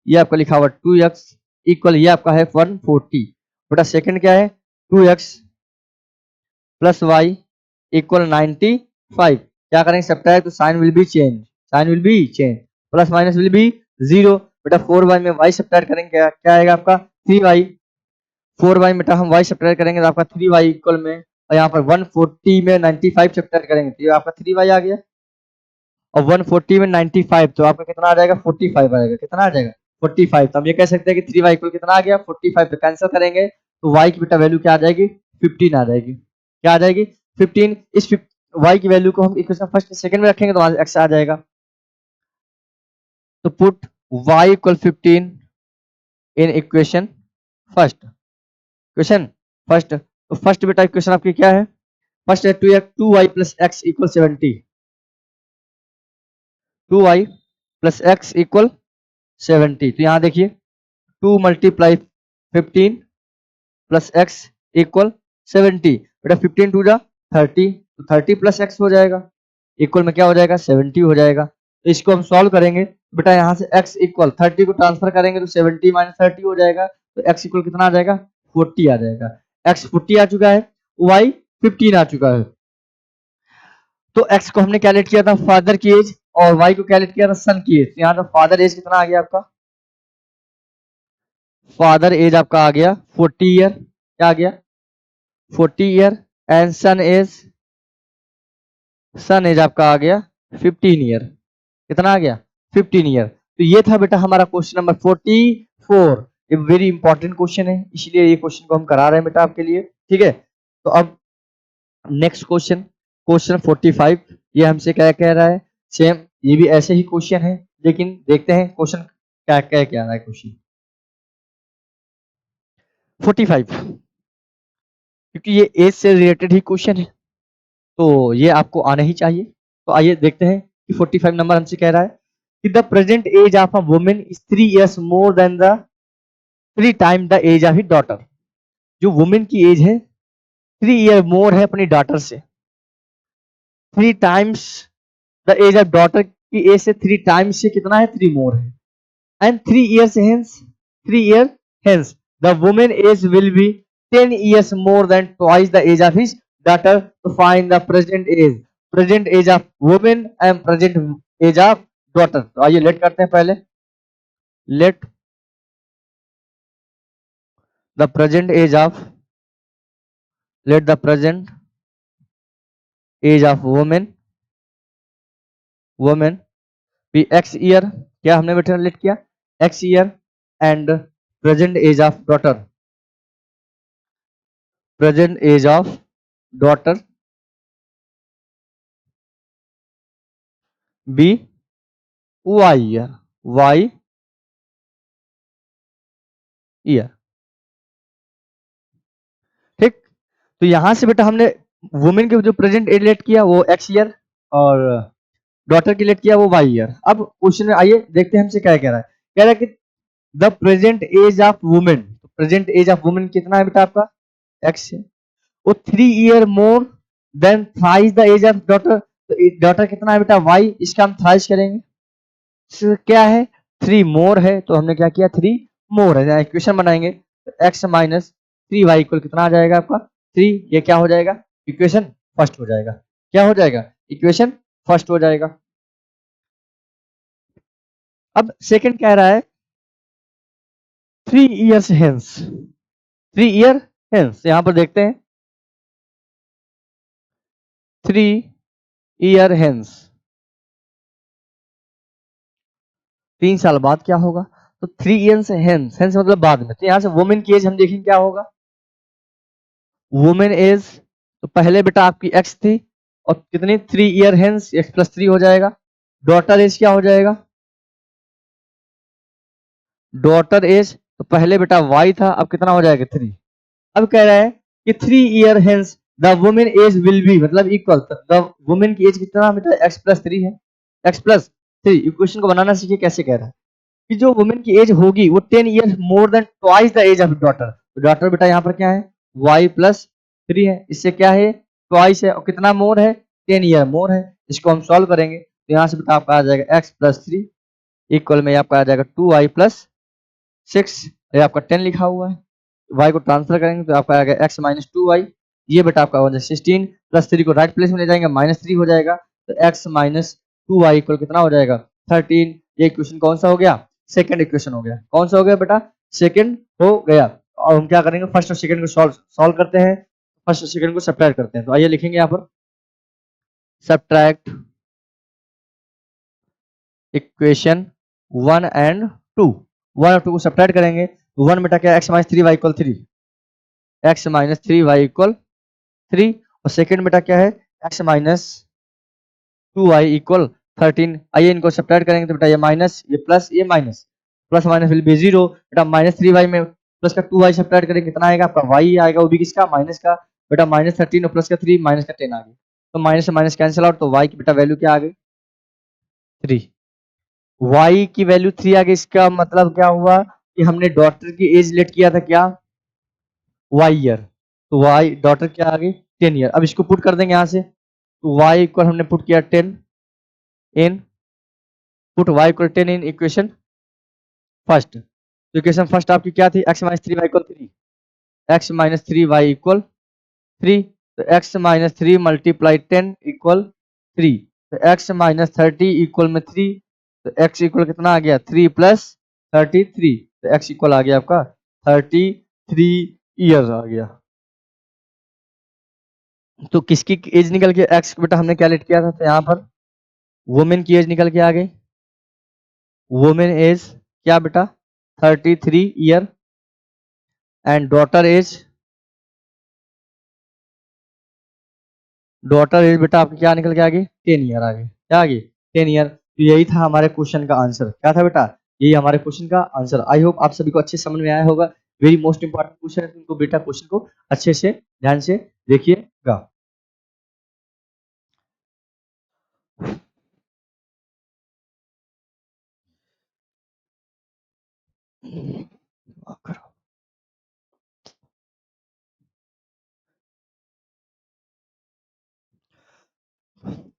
ये आपका लिखा हुआ है 2x इक्वल ये आपका है 140। बेटा सेकंड क्या है? 2x plus y equal 95। क्या करेंगे? सब्ट्रैक्ट, तो sign will be change, sign will be change, plus minus will be 0। बेटा 4y में y सब्ट्रैक्ट करेंगे, क्या आएगा आपका? 3y। 4y में बेटा हम y सब्ट्रैक्ट करेंगे तो आपका 3y इक्वल में, और यहाँ पर 140 में 95 सब्ट्रैक्ट करेंगे तो ये आपका 3y आ गया। और 140 में 95 तो आपका कितना आ जाएगा? 45 आएगा। कितना आ जाएगा? 45। तो हम ये कह सकते हैं कि 3y इक्वल कितना आ गया? 45। तो कैंसिल करेंगे तो y की बेटा वैल्यू क्या आ जाएगी? 15 आ जाएगी। क्या आ जाएगी? 15। इस y की वैल्यू को हम इक्वेशन फर्स्ट सेकंड में रखेंगे तो x आ जाएगा। तो पुट y इक्वल 15 इन इक्वेशन फर्स्ट, इक्वेशन फर्स्ट। तो फर्स्ट बेटा इक्वेशन आपकी क्या है? फर्स्ट है 2y plus x equal 70, 2y plus x equal 70। तो यहां देखिए 2 मल्टीप्लाई 15 प्लस एक्स इक्वल 70। बेटा 15 टू जा 30, तो 30 प्लस एक्स हो जाएगा, इक्वल में क्या हो जाएगा? 70 हो जाएगा। तो इसको हम सॉल्व करेंगे, बेटा यहाँ से x इक्वल 30 को ट्रांसफर करेंगे तो 70 माइनस 30 हो जाएगा। तो x इक्वल कितना आ जाएगा? 40 आ जाएगा। x 40 आ चुका है, y 15 आ चुका है। तो x को हमने कैलकुलेट किया था फादर की एज और y को कैलकुलेट किया था सन की एज। यहाँ पर फादर एज कितना आ गया आपका? फादर एज आपका आ गया 40 ईयर। क्या आ गया? 40 ईयर। एंड सन एज आपका आ गया 15 ईयर। कितना आ गया? 15 ईयर। तो ये था बेटा हमारा क्वेश्चन नंबर 44। ये वेरी इंपॉर्टेंट क्वेश्चन है, इसलिए ये क्वेश्चन को हम करा रहे हैं बेटा आपके लिए। ठीक है, तो अब नेक्स्ट क्वेश्चन, क्वेश्चन 45। ये हमसे क्या कह रहा है? सेम ये भी ऐसे ही क्वेश्चन है, लेकिन देखते हैं क्वेश्चन क्या क्या क्या रहा है। क्वेश्चन 45, क्योंकि ये एज से रिलेटेड ही क्वेश्चन है तो ये आपको आना ही चाहिए। तो आइए देखते हैं कि 45 नंबर हमसे कह रहा है कि the present age of a woman is 3 years more than the 3 time the age of his daughter. जो वुमेन की एज है 3 ईयर मोर है अपनी डॉटर से, 3 times the age of daughter की एज से 3 टाइम्स से कितना है? 3 मोर है। And 3 years hence, 3 year hence the woman age will be 10 years more than twice the age of his daughter. To find the present age of woman and present age of daughter। तो आइए लेट करते हैं पहले। Let the present age of, let the present age of women be x year. क्या हमने बेटा लेट किया? x year. And present age of daughter, present age of daughter be y year, y year. ठीक, तो यहां से बेटा हमने वुमेन के जो प्रेजेंट एज लेट किया वो x ईयर और डॉटर की लेट किया वो y ईयर। अब क्वेश्चन में आइए देखते हैं हमसे क्या कह रहा है। कह रहा है कि the present age of women, present age of women कितना है बेटा आपका एक्स है, वो 3 year more than thrice the age of daughter, तो डॉटर कितना है बेटा वाई, इसका हम थ्राइस करेंगे, so, क्या है 3 मोर है, तो हमने क्या किया 3 मोर है, इक्वेशन बनाएंगे तो एक्स माइनस 3 वाई इक्वल कितना आ जाएगा आपका 3, ये क्या हो जाएगा इक्वेशन फर्स्ट हो जाएगा, क्या हो जाएगा इक्वेशन फर्स्ट हो जाएगा। अब सेकंड कह रहा है 3 ईयर्स हेंस, 3 ईयर हेंस, यहां पर देखते हैं 3 ईयर हेंस, 3 साल बाद क्या होगा, तो 3 ईयर्स हेंस, हेंस मतलब बाद में, तो यहां से वुमेन की एज हम देखेंगे क्या होगा, वुमेन एज, तो पहले बेटा आपकी एक्स थी और कितनी 3 ईयर हेंस एक्स प्लस 3 हो जाएगा, डॉटर एज क्या हो जाएगा, डॉटर एज तो पहले बेटा वाई था, अब कितना हो जाएगा 3, अब कह रहा है कि 3 year hence the women age will be, मतलब इक्वल, द वुमेन की एज कितना बेटा एक्स प्लस 3 है, एक्स प्लस 3, इक्वेशन को बनाना सीखिए कैसे कह रहा है कि जो वुमेन की एज होगी वो 10 year more than twice the age of daughter, तो डॉटर बेटा यहाँ पर क्या है वाई प्लस 3 है, इससे क्या है ट्वाइस है और कितना मोर है 10 ईयर मोर है, इसको हम सॉल्व करेंगे तो यहाँ से बेटा आपका आ जाएगा एक्स प्लस 3 इक्वल में आपका आ जाएगा 2y+6, ये आपका 10 लिखा हुआ है, y को ट्रांसफर करेंगे तो आपका आ जाएगा x माइनस 2y, ये बेटा आपका हो जाएगा 16 प्लस 3 को राइट प्लेस में ले जाएंगे माइनस 3 हो जाएगा, तो x माइनस 2y इक्वल कितना हो जाएगा 13, ये इक्वेशन कौन सा हो गया सेकंड इक्वेशन हो गया, कौन सा हो गया बेटा सेकंड हो गया। और हम क्या करेंगे फर्स्ट और सेकंड को सॉल्व करते हैं, फर्स्ट और सेकंड को सब्ट्रैक्ट करते हैं, तो आइए लिखेंगे यहाँ पर सब्ट्रैक्ट इक्वेशन 1 एंड 2, 1 और 2 को सब्ट्रैक्ट करेंगे, 1 बेटा क्या x minus 3y equal 3, x minus 3y equal 3, और सेकंड बेटा क्या है x माइनस 2y इक्वल 13, आइए इनको सब्ट्रैक्ट करेंगे तो बेटा ये माइनस ये प्लस ये minus, plus minus will be 0, बेटा माइनस 3y में प्लस का 2y सब्ट्रैक्ट करेंगे कितना आएगा आपका y आएगा, वो भी किसका माइनस का, बेटा माइनस 13 और प्लस का 3 माइनस का 10 आ गया, तो माइनस से माइनस कैंसिल आउट, तो y की बेटा वैल्यू क्या आ गई 3, y की वैल्यू 3 आ गई, इसका मतलब क्या हुआ कि हमने डॉटर की एज लेट किया था क्या y ईयर, तो y डॉटर क्या आ गई 10 ईयर, अब इसको पुट कर देंगे यहाँ से, तो y इक्वल हमने पुट किया 10 इन, put y equal 10 in equation first, तो इक्वेशन फर्स्ट आपकी क्या थी x minus 3y equal 3, x minus 3y equal 3, तो x माइनस 3 मल्टीप्लाई 10 इक्वल 3, तो x माइनस 30 इक्वल में 3, तो x इक्वल कितना आ गया 3 प्लस 33, तो x इक्वल आ गया आपका 33 ईयर्स आ गया, तो किसकी एज निकल के x बेटा हमने कैलकुलेट किया था, तो यहाँ पर वुमेन की एज निकल के आ गई, वुमेन एज क्या बेटा 33 ईयर एंड डॉटर एज बेटा आपकी क्या निकल के आ गई 10 ईयर आ गई, क्या आ गई 10 ईयर, तो यही था हमारे क्वेश्चन का आंसर, क्या था बेटा यही हमारे क्वेश्चन का आंसर। आई होप आप सभी को अच्छे समझ में आया होगा, वेरी मोस्ट इंपॉर्टेंट क्वेश्चन है, तुमको बेटा क्वेश्चन को अच्छे से ध्यान से देखिएगा।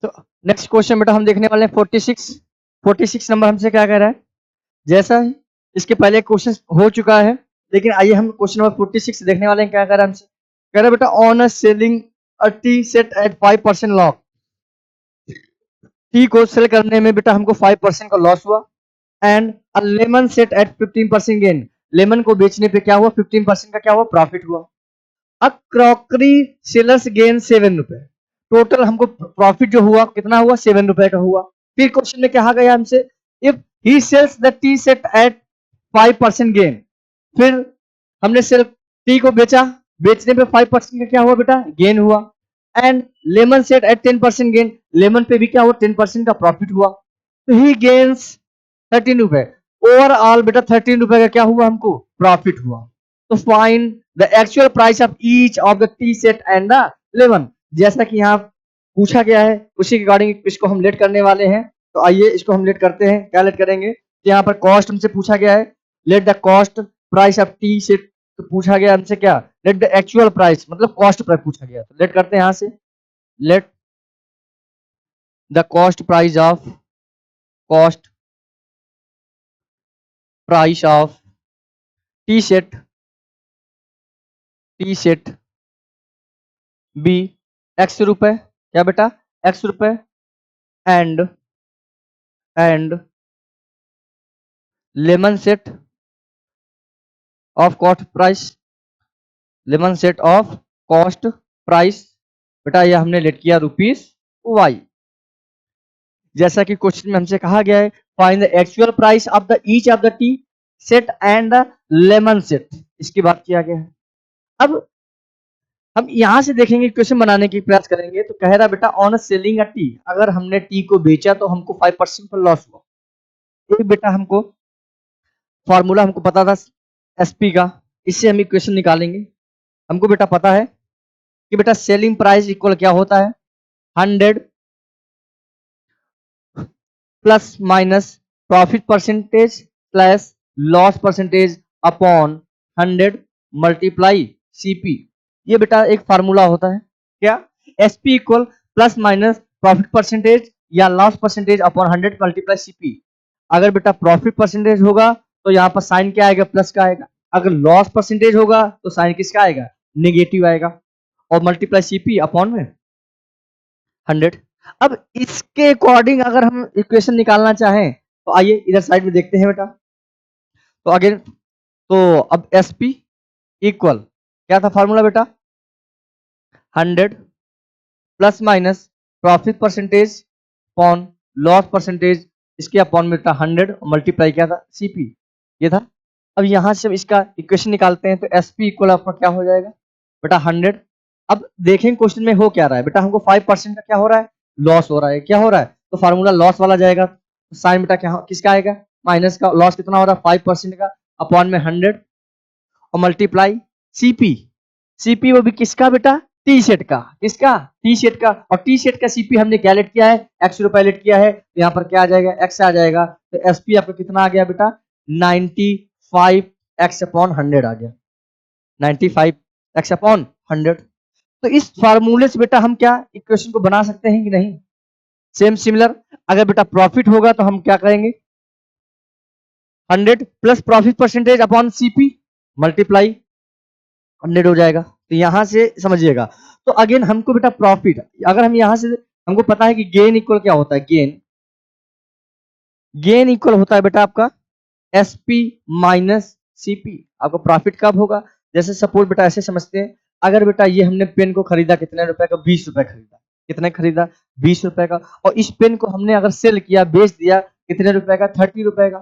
तो नेक्स्ट क्वेश्चन बेटा हम देखने वाले हैं 46 नंबर हमसे क्या कह रहा है, जैसा ही इसके पहले क्वेश्चन हो चुका है, लेकिन आइए हम क्वेश्चन नंबर 46 देखने वाले हैं, क्या कह रहा है हमसे, कह रहा है बेटा on a selling a tea set at 5% loss, tea को सेल करने में बेटा हमको 5% का लॉस हुआ, and a lemon set at 15% gain, lemon को बेचने पे क्या हुआ 15% का क्या हुआ प्रॉफिट हुआ, अ क्रॉकरी सेलर्स गेन 7 रुपए, टोटल हमको प्रॉफिट जो हुआ कितना हुआ 7 रुपए का हुआ। फिर क्वेश्चन में कहा गया हमसे if he sells the tea set at 5% gain, फिर हमने सेल टी को बेचा, बेचने पे 5% का क्या हुआ बेटा गेन हुआ, and lemon set at 10% gain, lemon पे भी क्या हुआ 10% का प्रॉफिट हुआ, तो ही गेन्स 13 रुपए, ओवरऑल बेटा 13 रुपए का क्या हुआ हमको प्रॉफिट हुआ, तो find the actual price of each of the tea set and the lemon, जैसा कि यहाँ पूछा गया है उसी के रिगार्डिंग इसको हम लेट करने वाले हैं, तो आइए इसको हम लेट करते हैं, क्या लेट करेंगे, तो यहाँ पर कॉस्ट हमसे पूछा गया है, let the cost price of tea से तो पूछा गया हमसे क्या, लेट द एक्चुअल प्राइस, मतलब कॉस्ट प्राइस पूछा गया, तो लेट करते हैं यहां से, let the cost price of tea set be x रुपए, क्या बेटा, एक्स रुपए, and lemon set of cost price, बेटा ये हमने लेट किया रुपीस वाई। जैसा कि क्वेश्चन में हमसे कहा गया है, find the actual price of the each of the tea set and the lemon set, इसकी बात किया गया है। अब हम यहां से देखेंगे, क्वेश्चन बनाने की प्रयास करेंगे, तो कह रहा बेटा ऑन सेलिंग अ टी, अगर हमने टी को बेचा तो हमको 5% पर लॉस हुआ। एक बेटा हमको फॉर्मूला हमको पता था एसपी का, इससे हम इक्वेशन निकालेंगे। हमको बेटा पता है कि बेटा सेलिंग प्राइस इक्वल क्या होता है, 100 plus minus profit percentage plus loss percentage upon 100 multiply CP. ये बेटा एक फार्मूला होता है, क्या, SP equal plus minus profit percentage या loss percentage upon 100 multiply CP. अगर बेटा प्रॉफिट परसेंटेज होगा तो यहाँ पर साइन क्या आएगा, प्लस का आएगा। अगर लॉस परसेंटेज होगा तो साइन किसका आएगा, नेगेटिव आएगा, और मल्टीप्लाई सीपी अपॉन में 100। अब इसके अकॉर्डिंग अगर हम इक्वेशन निकालना चाहें तो आइए इधर साइड में देखते हैं बेटा। तो अगेन, तो अब एसपी इक्वल क्या था फॉर्मूला बेटा, 100 plus minus profit percentage upon loss percentage, इसके अपॉन में था 100 और मल्टीप्लाई क्या था, सीपी, ये था। अब यहां से इसका इक्वेशन निकालते हैं, तो एसपी इक्वल आपका क्या हो जाएगा बेटा, 100। अब देखें क्वेश्चन में हो क्या रहा है बेटा, हमको 5% का क्या हो रहा है, लॉस हो रहा है, क्या हो रहा है, तो फार्मूला लॉस वाला जाएगा, तो साइन बेटा क्या किसका आएगा, माइनस का, लॉस कितना हो रहा है 5% का, अपॉन में 100 और मल्टीप्लाई सीपी, सीपी वो भी किसका बेटा, टी सेट का, किसका, टी सेट का, और टी सेट का सीपी हमने क्या लेट किया है, एक्स रुपए लेट किया है, तो यहाँ पर क्या आ जाएगा, एक्स आ जाएगा, तो एसपी आपका कितना आ गया बेटा, 95 एक्स अपॉन 100 आ गया, 95 एक्स अपॉन 100। तो इस फार्मूले से बेटा हम क्या इक्वेशन को बना सकते हैं कि नहीं, सेम सिमिलर। अगर बेटा प्रॉफिट होगा तो हम क्या करेंगे, 100 plus profit percentage upon CP multiply 100 हो जाएगा, तो यहां से समझिएगा। तो अगेन हमको बेटा प्रॉफिट, अगर हम यहां से, हमको पता है कि गेन इक्वल क्या होता है, गेन इक्वल होता है बेटा आपका एसपी माइनस सीपी। आपको प्रॉफिट कब होगा, जैसे सपोज बेटा ऐसे समझते हैं, अगर बेटा ये हमने पेन को खरीदा कितने रुपए का, 20 रुपए खरीदा, कितने खरीदा, 20 रुपए का, और इस पेन को हमने अगर सेल किया, बेच दिया कितने रुपए का, 30 रुपए का,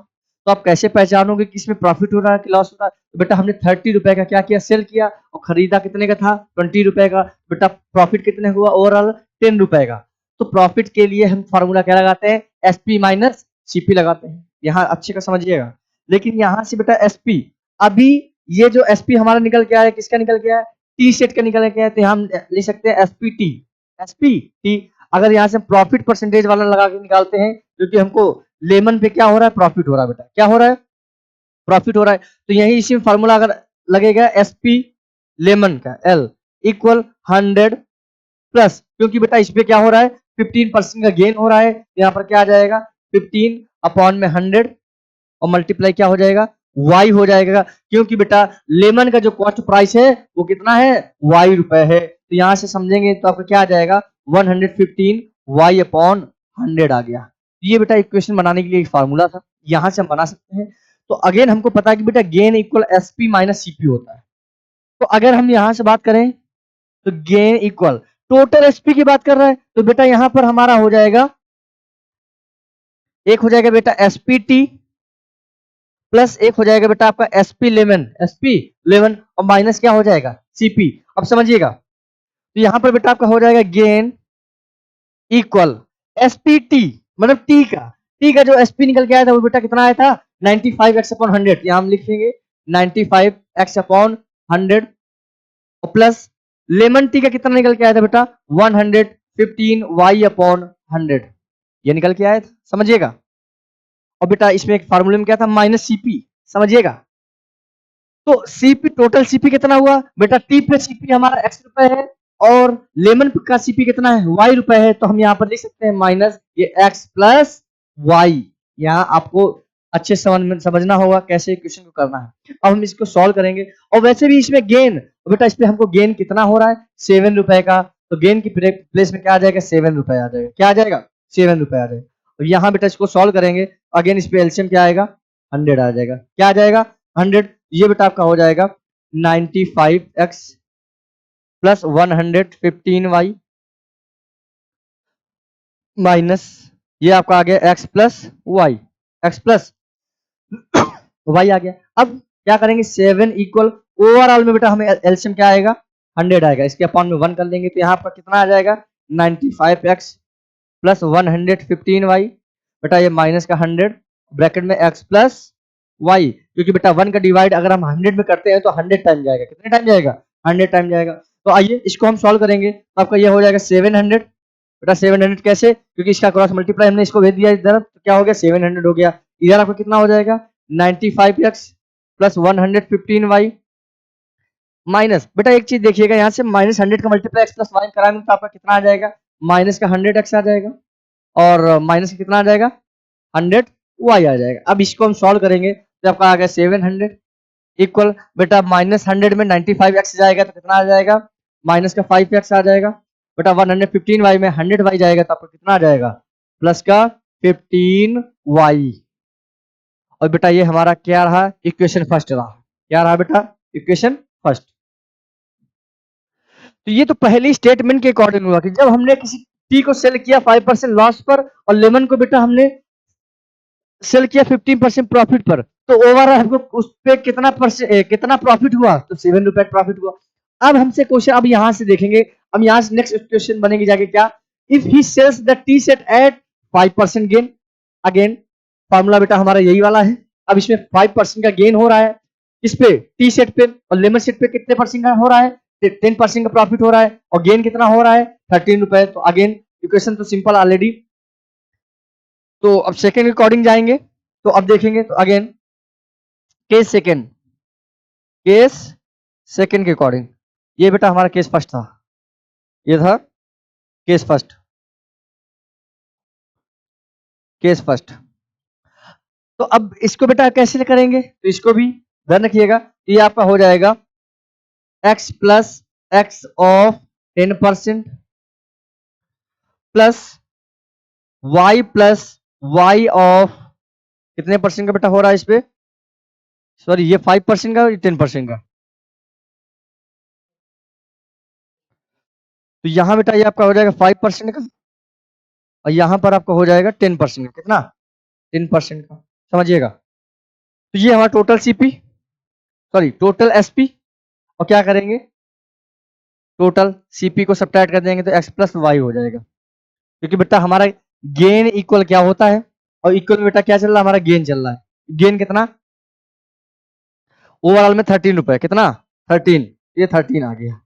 तो आप कैसे पहचानोगे कि इसमें प्रॉफिट हो रहा है कि लॉस हो रहा है, तो बेटा हमने 30 रुपए का क्या किया, सेल किया, और खरीदा कितने का था, 20 रुपए का, बेटा प्रॉफिट कितने हुआ ओवरऑल, 10 रुपए का। तो प्रॉफिट के लिए हम फॉर्मूला क्या लगाते हैं, एसपी माइनस सीपी लगाते हैं, यहाँ अच्छे का समझिएगा। लेकिन यहां से बेटा एसपी, अभी ये जो एसपी हमारा निकल के आया, किसका निकल के आया, टी सेट का निकल के आया, तो हम लिख सकते हैं एसपी टी। अगर यहाँ से प्रॉफिट परसेंटेज वाला लगा के निकालते हैं, क्योंकि हमको लेमन पे क्या हो रहा है, प्रॉफिट हो रहा है बेटा, क्या हो रहा है, प्रॉफिट हो रहा है, तो यही इसी फॉर्मूला अगर लगेगा एसपी लेमन का एल इक्वल 100 प्लस, क्योंकि बेटा इस पे क्या हो रहा है, 15% का गेन हो रहा है, यहाँ पर क्या आ जाएगा, 15 अपॉन में 100 और मल्टीप्लाई क्या हो जाएगा, वाई हो जाएगा, क्योंकि बेटा लेमन का जो कॉस्ट प्राइस है वो कितना है, वाई रुपए है, तो यहां से समझेंगे तो आपका क्या आ जाएगा, 115 वाई अपॉन 100 आ गया। ये बेटा इक्वेशन बनाने के लिए एक फार्मूला था, यहां से हम बना सकते हैं। तो अगेन हमको पता है कि बेटा gain equal SP minus CP होता है। तो अगर हम यहां से बात करें तो गेन इक्वल टोटल एसपी की बात कर रहा है, तो बेटा यहां पर हमारा हो जाएगा, एक हो जाएगा बेटा एसपीटी प्लस एक हो जाएगा बेटा आपका एसपी लेमन और माइनस क्या हो जाएगा, सीपी। अब समझिएगा, तो यहां पर बेटा आपका हो जाएगा गेन इक्वल एसपीटी, मतलब टी का जो एसपी निकल के आया था वो बेटा कितना आया था, 95 एक्स अपॉन 100, यहां हम लिखेंगे 95 एक्स अपॉन 100 और प्लस लेमन टी का कितना निकल के आया था बेटा, 115 वाई अपॉन 100, ये निकल के आया था, समझिएगा। और बेटा इसमें एक फार्मूले में क्या था, माइनस सीपी, समझिएगा। तो सीपी टोटल सीपी कितना हुआ बेटा, टी पे सीपी हमारा x रुपए है और लेमन का सीपी कितना है y रुपए है, तो हम यहाँ पर लिख सकते हैं माइनस ये x प्लस y। यहाँ आपको अच्छे समझना होगा कैसे क्वेश्चन को करना है। अब हम इसको सॉल्व करेंगे और वैसे भी इसमें गेन, बेटा इस पे हमको गेन कितना हो रहा है 7 रुपए का, तो गेन की प्लेस में क्या आ जाएगा 7 रुपए आ जाएगा, क्या आ जाएगा 7 रुपए आ जाएगा। और यहाँ बेटा इसको सॉल्व करेंगे अगेन इस पे एलसीएम क्या आएगा 100 आ जाएगा, क्या आ जाएगा 100। ये बेटा आपका हो जाएगा 95x प्लस 115y माइनस ये आपका आ गया x plus Y, X plus Y आ गया। अब क्या करेंगे 7 इक्वल ओवरऑल में बेटा हमें एलसीएम क्या आएगा 100 आएगा, इसके अपॉन में 1 कर लेंगे तो यहाँ पर कितना आ जाएगा 95x प्लस 115y, बेटा ये माइनस का 100 ब्रैकेट में x प्लस y, क्योंकि बेटा 1 का डिवाइड अगर हम 100 में करते हैं तो 100 टाइम जाएगा, कितने टाइम जाएगा 100 टाइम जाएगा। तो आइए इसको हम सॉल्व करेंगे, तो आपका ये हो जाएगा 700, बेटा 700 कैसे, क्योंकि इसका क्रॉस मल्टीप्लाई हमने इसको भेज दिया इधर, तो क्या हो गया 700 हो गया। इधर आपको कितना हो जाएगा 95x प्लस 115y माइनस, बेटा एक चीज देखिएगा यहाँ से माइनस 100 का मल्टीप्लाई x प्लस वाई कराएंगे तो आपका कितना आ जाएगा माइनस का 100x आ जाएगा और माइनस का कितना आ जाएगा 100 y आ जाएगा। अब इसको हम सॉल्व करेंगे तो आपका आ गया 700 इक्वल बेटा माइनस 100 में 95x जाएगा तो कितना आ जाएगा माइनस का 5x आ जाएगा, बेटा 115y में 100y जाएगा तो आपको कितना आ जाएगा प्लस का 15y। और बेटा ये हमारा क्या रहा इक्वेशन फर्स्ट रहा, क्या रहा बेटा इक्वेशन फर्स्ट। तो ये तो पहली स्टेटमेंट के अकॉर्डिंग हुआ कि जब हमने किसी टी को सेल किया 5% लॉस पर और लेमन को बेटा हमने सेल किया 15% प्रॉफिट पर, तो ओवरऑल हमको उस पे कितना प्रॉफिट हुआ तो 7 रुपए प्रॉफिट हुआ। अब हमसे क्वेश्चन अब यहां से देखेंगे, अब यहां से नेक्स्ट क्वेश्चन बनेगी जाके क्या, if he sells the tea set at 5% gain, again formula बेटा हमारा यही वाला है। अब इसमें 5% का गेन हो रहा है इस पे टी सेट पे, और लेमन सेट पे कितने परसेंट का हो रहा है 10% का प्रॉफिट हो रहा है और गेन कितना हो रहा है 13 रुपए। तो अगेन इक्वेशन तो सिंपल ऑलरेडी। तो अब सेकंड के अकॉर्डिंग जाएंगे, तो अब देखेंगे तो अगेन केस सेकंड के अकॉर्डिंग, ये बेटा हमारा केस फर्स्ट था, ये था केस फर्स्ट। तो अब इसको बेटा कैसे करेंगे, तो इसको भी ध्यान रखिएगा, ये आपका हो जाएगा x plus x of 10% plus y plus y of कितने परसेंट का बेटा हो रहा है इस पे, सॉरी ये 5% का 10% का, तो यहां बेटा ये आपका हो जाएगा 5% का और यहां पर आपका हो जाएगा 10% का, कितना 10% का, समझिएगा। तो ये हमारा total CP sorry total SP, और क्या करेंगे टोटल सीपी को सब्ट्रैक्ट कर देंगे तो एक्स प्लस वाई हो जाएगा, क्योंकि बेटा हमारा गेन इक्वल क्या होता है, और इक्वल में बेटा क्या चल रहा है हमारा गेन चल रहा है, गेन कितना ओवरऑल में 13 रुपए, कितना 13, ये 13 आ गया।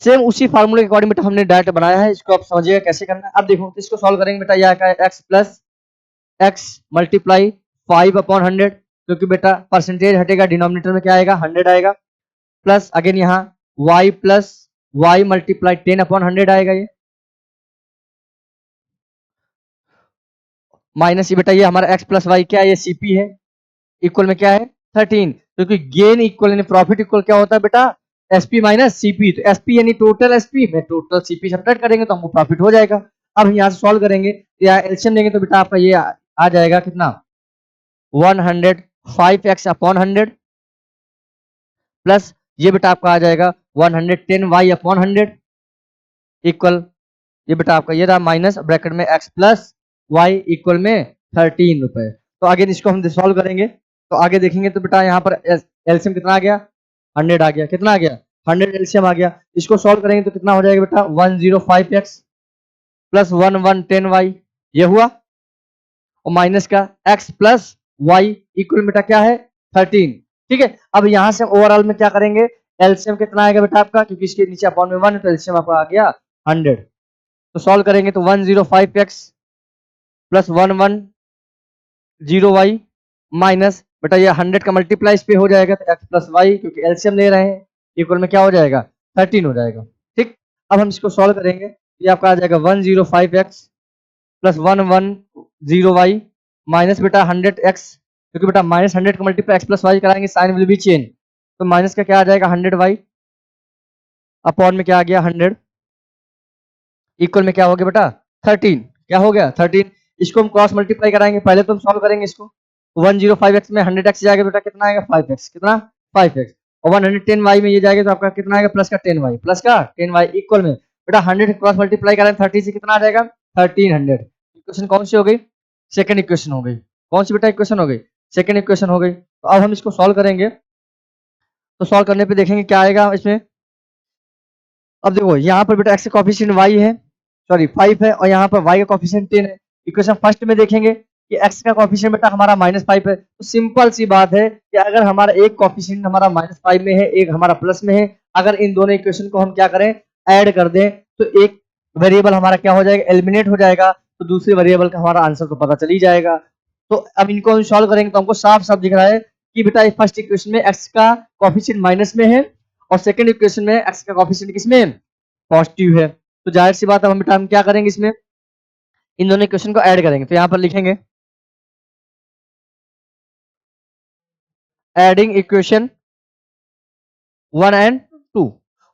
सेम उसी फार्मूले के अकॉर्डिंग बेटा हमने डायरेक्ट बनाया है, इसको आप समझिएगा कैसे करना है। अब देखो तो इसको सॉल्व करेंगे बेटा, यह क्या एक्स प्लस एक्स मल्टीप्लाई 5/100, क्योंकि बेटा परसेंटेज हटेगा डिनोमिनेटर में क्या आएगा 100 आएगा, प्लस अगेन यहाँ y प्लस वाई मल्टीप्लाई 10/100 आएगा ये, माइनस ये बेटा ये हमारा x प्लस वाई क्या है ये सीपी है, इक्वल में क्या है 13, क्योंकि गेन इक्वल यानी प्रॉफिट इक्वल क्या होता है बेटा एसपी माइनस सीपी, तो एसपी यानी टोटल एसपी में टोटल सीपी सब्ट्रैक्ट करेंगे तो हमको प्रॉफिट हो जाएगा। अब हम यहाँ से सॉल्व करेंगे या एलसीएम लेंगे तो बेटा आपका ये आ जाएगा कितना 105x/100 प्लस ये बेटा आपका आ जाएगा 110y/100 इक्वल ये बेटा आपका ये रहा माइनस ब्रैकेट में x प्लस वाई इक्वल में 13 रुपए। तो आगे इसको हम सॉल्व करेंगे तो आगे देखेंगे तो बेटा यहाँ पर एलसीएम कितना आ गया 100 आ गया, कितना आ गया 100 एलसीएम आ गया। इसको सॉल्व करेंगे तो कितना हो जाएगा बेटा 105x प्लस 1110y, ये हुआ, और माइनस का x प्लस वाई इक्वल बेटा क्या है 13, ठीक है। अब यहाँ से ओवरऑल में क्या करेंगे एलसीएम कितना आएगा बेटा आपका, क्योंकि इसके नीचे अपॉन में 1 तो एलसीएम आपका आ गया 100। तो सॉल्व करेंगे तो 105x प्लस 110y माइनस बेटा ये 100 का मल्टीप्लाई इस पे हो जाएगा तो x प्लस वाई, क्योंकि एलसीएम ले रहे हैं, इक्वल में क्या हो जाएगा 13 हो जाएगा। ठीक, अब हम इसको सॉल्व करेंगे, ये आपका आ जाएगा 105x प्लस 110y माइनस बेटा 100x, क्योंकि बेटा माइनस 100 का मल्टीप्लाई x प्लस वाई कराएंगे साइन विल बी चेंज, तो माइनस का क्या आ जाएगा 100y अपॉन में क्या आ गया 100 इक्वल में क्या हो गया बेटा 13, क्या हो गया 13। इसको हम क्रॉस मल्टीप्लाई कराएंगे, पहले तो हम सॉल्व करेंगे इसको, 105x में 100x जाएगा बेटा कितना आएगा 5x, कितना 5x, और 110y में ये जाएगा तो आपका कितना आएगा प्लस का 10y, प्लस का 10y इक्वल में बेटा 100 क्रॉस मल्टीप्लाई करें 30 से कितना आ जाएगा 1300। इक्वेशन कौन सी हो गई, सेकंड इक्वेशन हो गई। कौन सी बेटा इक्वेशन हो गई, सेकंड इक्वेशन हो गई। तो अब हम इसको सॉल्व करेंगे, तो सॉल्व करने पे देखेंगे क्या आएगा इसमें। अब देखो यहाँ पर बेटा x का कोफिशिएंट y है, सॉरी 5 है, और यहाँ पर y का कोफिशिएंट 10 है। इक्वेशन फर्स्ट में देखेंगे कि x का कोफिशिएंट बेटा हमारा -5 है, तो सिंपल सी बात है कि अगर हमारा एक कोफिशिएंट हमारा -5 में है, एक हमारा प्लस में है, अगर इन दोनों इक्वेशन को हम क्या करें ऐड कर दें, तो एक वेरिएबल हमारा क्या हो जाएगा एलिमिनेट हो जाएगा, तो दूसरे वेरिएबल का हमारा आंसर तो पता चल ही जाएगा। तो अब इनको हम सॉल्व करेंगे तो हमको साफ साफ दिख रहा है कि बेटा फर्स्ट इक्वेशन में x का कोफिशिएंट माइनस में है, और सेकंड इक्वेशन में x का कोफिशिएंट किसमें है पॉजिटिव है। तो जाहिर सी बात है हम क्या करेंगे इसमें इन दोनों इक्वेशन को ऐड करेंगे, तो यहाँ पर लिखेंगे एडिंग इक्वेशन 1 एंड 2।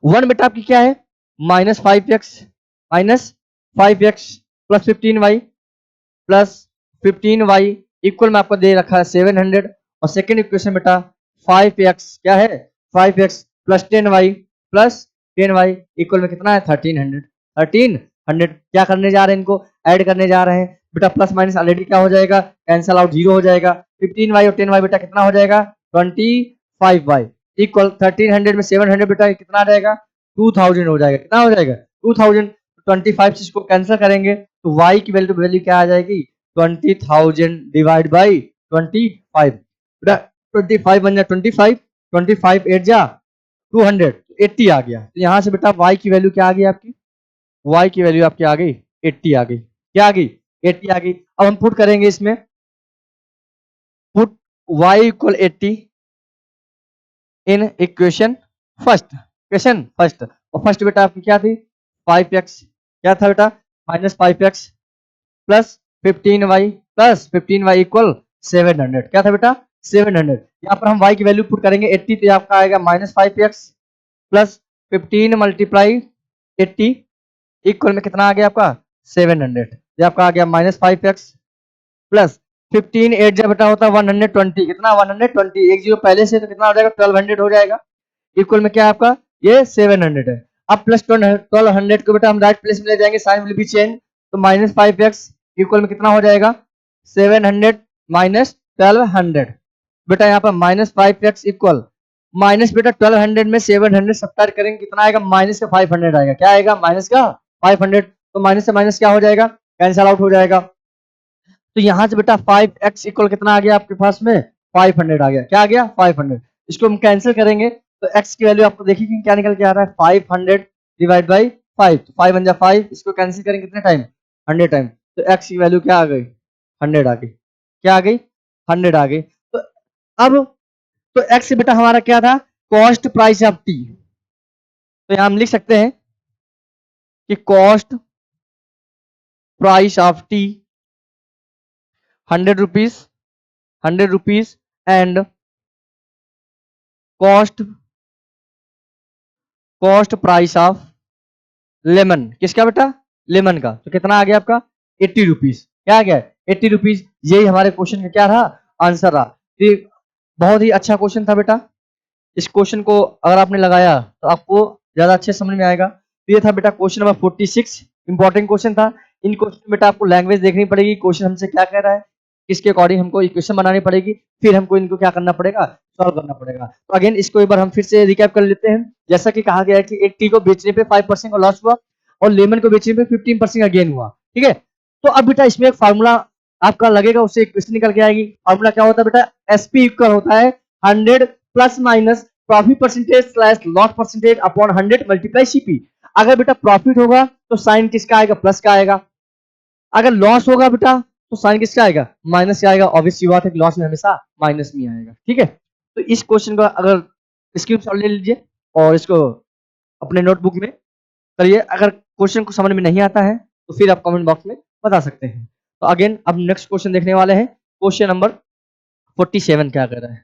1 बेटा आपकी क्या है -5x plus 15y plus 15y equal में आपको दे रखा है 700, और सेकंड इक्वेशन बेटा 5x क्या है 5x प्लस 10y इक्वल में कितना है 1300 क्या करने जा रहे हैं इनको ऐड करने जा रहे हैं बेटा, प्लस माइनस ऑलरेडी क्या हो जाएगा कैंसल आउट 0 हो जाएगा, 15y और 10y बेटा कितना हो जाएगा 25y इक्वल 1300 में 700 बेटा कितना आ जाएगा 2000 हो जाएगा, कितना हो जाएगा 2000। 25 से इसको कैंसिल करेंगे तो y की वैल्यू क्या आ जाएगी 20,000 डिवाइड बाई 25 बेटा 25 बन जा 25 8 जा 200 80 आ गया। तो यहाँ से बेटा y की वैल्यू क्या आ गई आपकी, y की वैल्यू आपकी आ गई 80 आ गई, क्या आ गई 80 आ गई। अब हम पुट करेंगे इसमें, पुट y इक्वल 80 इन इक्वेशन फर्स्ट, और फर्स्ट बेटा आपकी क्या थी 5x, क्या था बेटा -5x प्लस 15y इक्वल 700, क्या था बेटा 700। यहाँ पर हम y की वैल्यू पुट करेंगे 80, तो आपका आएगा -5x प्लस 15 मल्टीप्लाई 80 इक्वल में कितना आ गया आपका 700, ये आपका आ गया -5x प्लस 15 8 जब बेटा होता है 120, कितना 120 एक जीरो पहले से तो कितना हो जाएगा 1200 हो जाएगा, इक्वल में क्या है आपका ये 700 है। अब प्लस 1200 को बेटा हम राइट प्लेस में ले जाएंगे, साइन विल बी चेंज, तो -5x इक्वल में कितना हो जाएगा 700 माइनस 1200 बेटा, यहाँ पर -5x इक्वल माइनस बेटा 1200 में 700 सब्ट्रैक्ट करेंगे कितना आएगा माइनस का 500 आएगा, क्या आएगा माइनस का 500, तो माइनस से माइनस क्या हो जाएगा कैंसिल आउट हो जाएगा। तो यहाँ से बेटा 5x इक्वल कितना आ गया आपके पास में 500 आ गया, क्या आ गया 500। इसको हम कैंसिल करेंगे तो x की वैल्यू आपको देखिए क्या निकल के आ रहा है 500 डिवाइड बाई 5, 5 बन जा 5, इसको कैंसिल करेंगे कितने टाइम 100 टाइम, तो x की वैल्यू क्या आ गई 100 आ गई, क्या आ गई 100 आ गई। तो अब तो x बेटा हमारा क्या था कॉस्ट प्राइस ऑफ टी, तो यहां हम लिख सकते हैं कि cost price of T 100 rupees and cost price of lemon, किसका बेटा लेमन का, तो कितना आ गया आपका 80 रुपीज, क्या आ गया 80 रुपीज। यही हमारे क्वेश्चन का क्या रहा आंसर रहा। तो बहुत ही अच्छा क्वेश्चन था बेटा, इस क्वेश्चन को अगर आपने लगाया तो आपको ज्यादा अच्छे समझ में आएगा। तो ये था बेटा क्वेश्चन नंबर 46, इंपॉर्टेंट क्वेश्चन था। इन क्वेश्चन बेटा आपको लैंग्वेज देखनी पड़ेगी, क्वेश्चन हमसे क्या कह रहा है, किसके अकॉर्डिंग हमको इक्वेशन बनानी पड़ेगी, फिर हमको इनको क्या करना पड़ेगा सॉल्व करना पड़ेगा। तो अगेन इसको एक बार हम फिर से रिकैप कर लेते हैं। जैसा कि कहा गया है कि एक टी को बेचने पे 5% का लॉस हुआ और लेमन को बेचने पे 15% का गेन हुआ, ठीक है। तो अब बेटा इसमें एक फार्मूला आपका लगेगा, उससे इक्वेशन निकल के आएगी। फार्मूला क्या होता है बेटा एसपी इक्वल होता है 100 plus minus profit percentage slash loss percentage upon 100 multiply CP. अगर बेटा प्रॉफिट होगा तो साइन किसका आएगा प्लस का आएगा, अगर लॉस होगा बेटा तो साइन किसका आएगा, माइनस का आएगा। ऑब्वियस बात है कि लॉस में हमेशा माइनस में आएगा। ठीक है, तो इस क्वेश्चन का अगर स्क्रीनशॉट ले लीजिए और इसको अपने नोटबुक में करिए। अगर क्वेश्चन को समझ में नहीं आता है तो फिर आप कमेंट बॉक्स में बता सकते हैं। तो अगेन अब नेक्स्ट क्वेश्चन देखने वाले हैं। क्वेश्चन नंबर 47 क्या कर रहा है।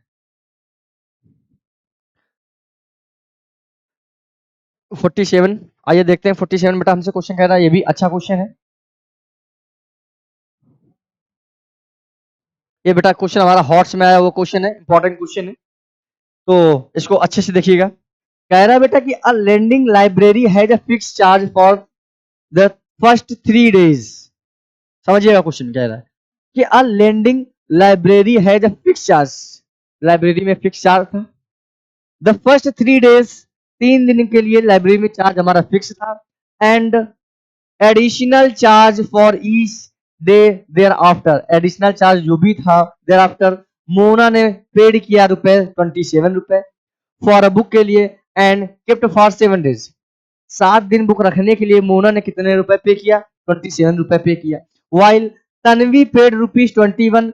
47 आइए देखते हैं। 47 बेटा हमसे क्वेश्चन कह रहा है, ये भी अच्छा क्वेश्चन है। ये बेटा क्वेश्चन हमारा हॉट्स में आया वो क्वेश्चन है, इंपॉर्टेंट क्वेश्चन है, तो इसको अच्छे से देखिएगा। कह रहा है बेटा कि a lending library has a fix charge for the first 3 days. समझिएगा क्वेश्चन कह रहा है कि a lending library has a fix charge, library में फिक्स चार्ज था। द फर्स्ट 3 डेज, 3 दिन के लिए लाइब्रेरी में चार्ज हमारा फिक्स था। And additional charge for each day thereafter, additional charge जो भी था देयर आफ्टर मोना ने पेड किया ₹27 फॉर अ बुक के लिए एंड केप्ट फॉर 7 डेज। 7 दिन बुक रखने के लिए मोना ने कितने रुपए पे किया, ₹27 पे किया। While Tanvi paid ₹21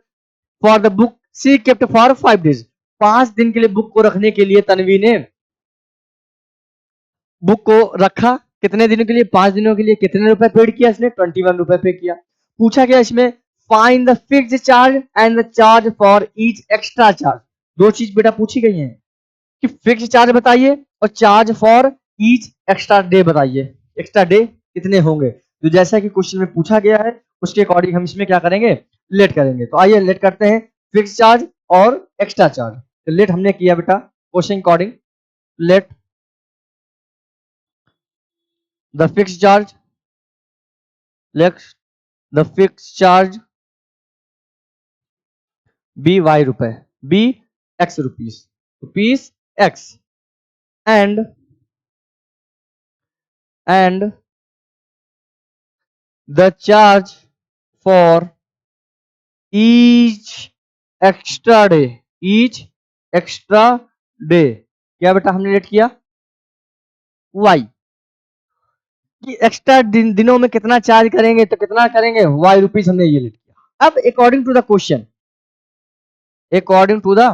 for the book she kept for 5 days. 5 दिन के लिए बुक को रखने के लिए तन्वी ने बुक को रखा कितने दिनों के लिए, 5 दिनों के लिए। कितने रुपए पेड किया इसने, ₹21 पे किया। पूछा गया इसमें find the fixed charge and the charge for each extra charge. दो चीज बेटा पूछी गई है कि फिक्स चार्ज बताइए और charge for each extra day बताइए, एक्स्ट्रा डे कितने होंगे। तो जैसा कि क्वेश्चन में पूछा गया है उसके अकॉर्डिंग हम इसमें क्या करेंगे, लेट करेंगे। तो आइए लेट करते हैं फिक्स चार्ज और एक्स्ट्रा चार्ज। तो लेट हमने किया बेटा question according, let the fix charge, let the fix charge be Y रुपए, be X rupees X and the charge for each extra day, each extra day क्या बेटा हमने लेट किया y कि एक्स्ट्रा दिनों में कितना चार्ज करेंगे, तो कितना करेंगे y रुपीस, हमने ये लेट किया। अब according to the question, according to the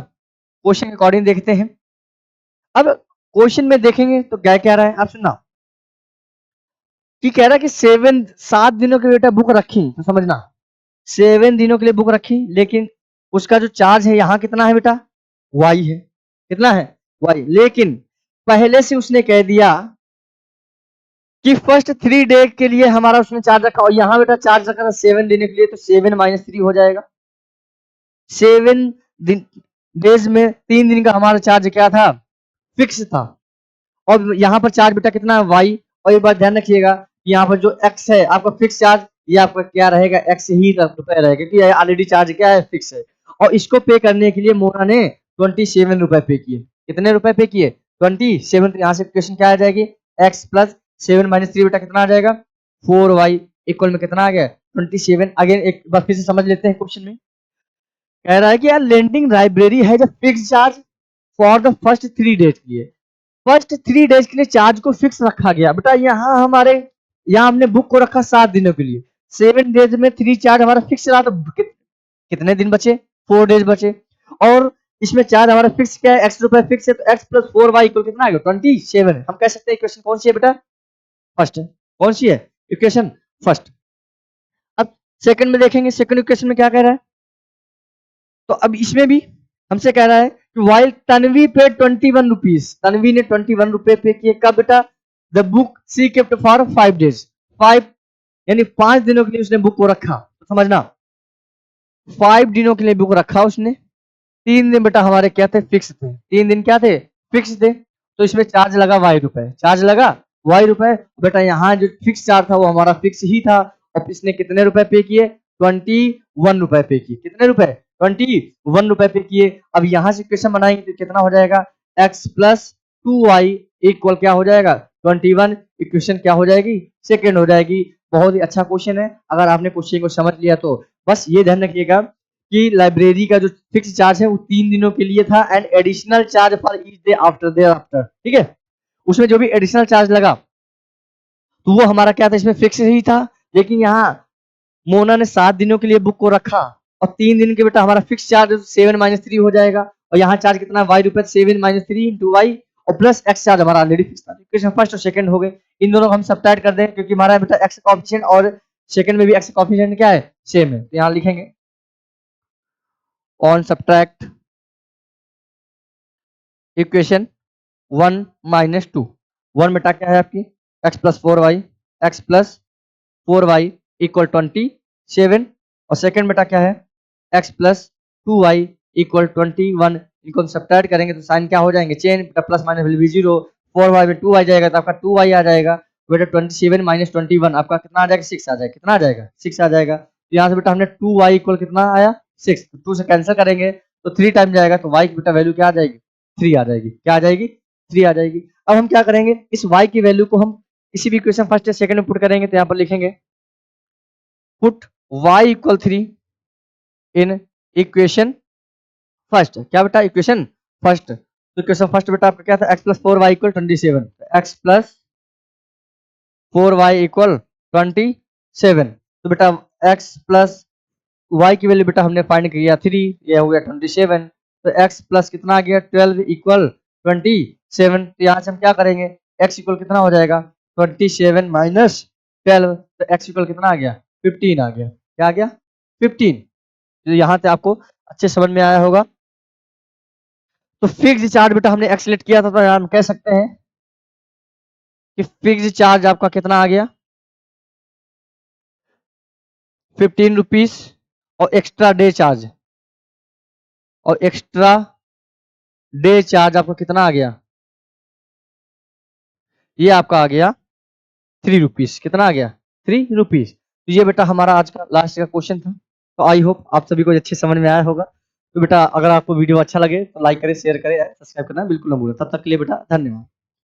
question according देखते हैं। अब क्वेश्चन में देखेंगे तो क्या कह रहा है, आप सुनना कि कह रहा है कि 7 दिनों के बेटा बुक रखी, तो समझना 7 दिनों के लिए बुक रखी, लेकिन उसका जो चार्ज है यहाँ कितना है बेटा, वाई है। कितना है, वाई। लेकिन पहले से उसने कह दिया कि फर्स्ट 3 डे के लिए हमारा उसने चार्ज रखा, और यहाँ बेटा चार्ज रखा था 7 दिन के लिए, तो 7 - 3 हो जाएगा। 7 डेज में 3 दिन का हमारा चार्ज क्या था, फिक्स था। और यहाँ पर चार्ज बेटा कितना है, वाई। और एक बात ध्यान रखिएगा, यहाँ पर जो एक्स है आपका फिक्स चार्ज, ये आपका क्या रहेगा, एक्स ही रुपए रहेगा, क्योंकि ऑलरेडी चार्ज क्या है, फिक्स है। और इसको पे करने के लिए मोना ने ₹27 पे किए। कितने रुपए पे किए, 27। तो यहाँ से क्वेश्चन क्या आ जाएगी, x प्लस 7 - 3 बेटा कितना आ जाएगा, 4y इक्वल में कितना आ गया, 27। अगेन एक बार फिर से समझ लेते हैं क्वेश्चन में। कह रहा है कि यार लेंडिंग लाइब्रेरी है जो fix charge for the first 3 days के लिए, फर्स्ट 3 डेज के लिए चार्ज को फिक्स रखा गया। बेटा यहाँ हमारे, यहाँ हमने बुक को रखा 7 दिनों के लिए, 7 डेज में 3 चार्ज हमारा फिक्स रहा, तो कितने दिन बचे, 4 डेज बचे। और इसमें चार्ज हमारा फिक्स क्या है, x रुपए फिक्स है, तो x प्लस 4y इक्वल कितना आएगा, 27। हम कह सकते हैं इक्वेशन कौन सी है बेटा, फर्स्ट है। कौन सी है इक्वेशन, फर्स्ट। अब सेकंड में देखेंगे, सेकंड इक्वेशन में क्या कह रहा है। तो अब इसमें भी हमसे कह रहा है कि वाइल तन्वी पे 21 रुपीज, तन्वी ने 21 रुपए पे किए, कब बेटा, the book she kept for 5 days, 5 यानी 5 दिनों के लिए उसने बुक को रखा। तो समझना 5 दिनों के लिए बुक रखा उसने, 3 दिन बेटा हमारे क्या थे, फिक्स थे। 3 दिन क्या थे, फिक्स थे। तो इसमें चार्ज लगा वाई रुपए, चार्ज लगा वाई रुपए। बेटा यहाँ जो फिक्स चार्ज था वो हमारा फिक्स ही था, और इसने कितने रुपए पे किए, 21 रुपए पे किए। कितने रुपए, 21 रुपए पे किए। अब यहाँ से क्वेश्चन बनाएंगे तो कितना हो जाएगा, x प्लस 2y इक्वल क्या हो जाएगा, 21। इक्वेशन क्या हो जाएगी, सेकेंड हो जाएगी। बहुत ही अच्छा क्वेश्चन है, अगर आपने क्वेश्चन को समझ लिया तो। बस ये ध्यान रखिएगा कि लाइब्रेरी का जो फिक्स चार्ज है वो 3 दिनों के लिए था, and additional charge for each day after their after. ठीक है, उसमें जो भी एडिशनल चार्ज लगा तो वो हमारा क्या था, इसमें फिक्स ही था। लेकिन यहाँ मोना ने 7 दिनों के लिए बुक को रखा और 3 दिन के बेटा हमारा फिक्स चार्ज 7 - 3 हो जाएगा और यहाँ चार्ज कितना वाई रुपए 7 - 3 इंटू वाई और प्लस एक्स चार्ज हमारा ऑलरेडी फिक्स था। इक्वेशन फर्स्ट और सेकंड हो गए, इन दोनों को हम सब्ट्रैक्ट कर दें क्योंकि हमारा बेटा एक्स कोएफिशिएंट और सेकंड में भी एक्स कोएफिशिएंट क्या है सेम है, तो यहाँ लिखेंगे ऑन सब्ट्रैक्ट इक्वेशन 1 - 2। 1 बेटा क्या है आपकी x plus 4y, x plus 4y equal 27 और सेकंड बेटा क्या है x प्लस 2y इक्वल 21। इनको हम सब्ट्रैक्ट करेंगे तो साइन क्या हो जाएंगे चेंज, प्लस माइनस वैल्यू भी 0, 4y में 2y जाएगा तो आपका 2y आ जाएगा बेटा 27 - 21 आपका कितना आ जाएगा 6 आ जाएगा, कितना आ जाएगा 6 आ जाएगा। तो यहाँ से बेटा हमने 2y इक्वल कितना आया 6, तो 2 से कैंसिल करेंगे तो 3 टाइम जाएगा तो y की बेटा वैल्यू क्या आ जाएगी 3 आ जाएगी, क्या आ जाएगी 3 आ जाएगी। अब हम क्या करेंगे इस y की वैल्यू को हम किसी भी इक्वेशन फर्स्ट या सेकंड में पुट करेंगे, तो यहाँ पर लिखेंगे पुट y इक्वल 3 इन इक्वेशन फर्स्ट, क्या बेटा इक्वेशन फर्स्ट, तो इक्वेशन फर्स्ट बेटा आपका क्या था x plus 4y equal 27, x plus 4y equal 27, तो बेटा x प्लस y की वैल्यू बेटा हमने फाइंड किया 3, ये हो गया 27, तो x प्लस कितना आ गया 12 इक्वल 27, तो यहाँ से हम क्या करेंगे x इक्वल कितना हो जाएगा 27 माइनस 12, तो x इक्वल कितना आ गया 15 आ गया, क्या आ गया 15। तो यहाँ से आपको अच्छे समझ में आया होगा। तो फिक्स चार्ज बेटा हमने एक्सलेट किया था, तो हम कह सकते हैं कि फिक्स चार्ज आपका कितना आ गया 15 रुपीज और एक्स्ट्रा डे चार्ज, और एक्स्ट्रा डे चार्ज आपको कितना आ गया, ये आपका आ गया 3 रुपीज, कितना आ गया 3 रुपीज। तो ये बेटा हमारा आज का लास्ट का क्वेश्चन था। तो आई होप आप सभी को अच्छे समझ में आया होगा। तो बेटा अगर आपको वीडियो अच्छा लगे तो लाइक करें, शेयर करें, सब्सक्राइब करना बिल्कुल ना भूलें। तब तक के लिए बेटा धन्यवाद।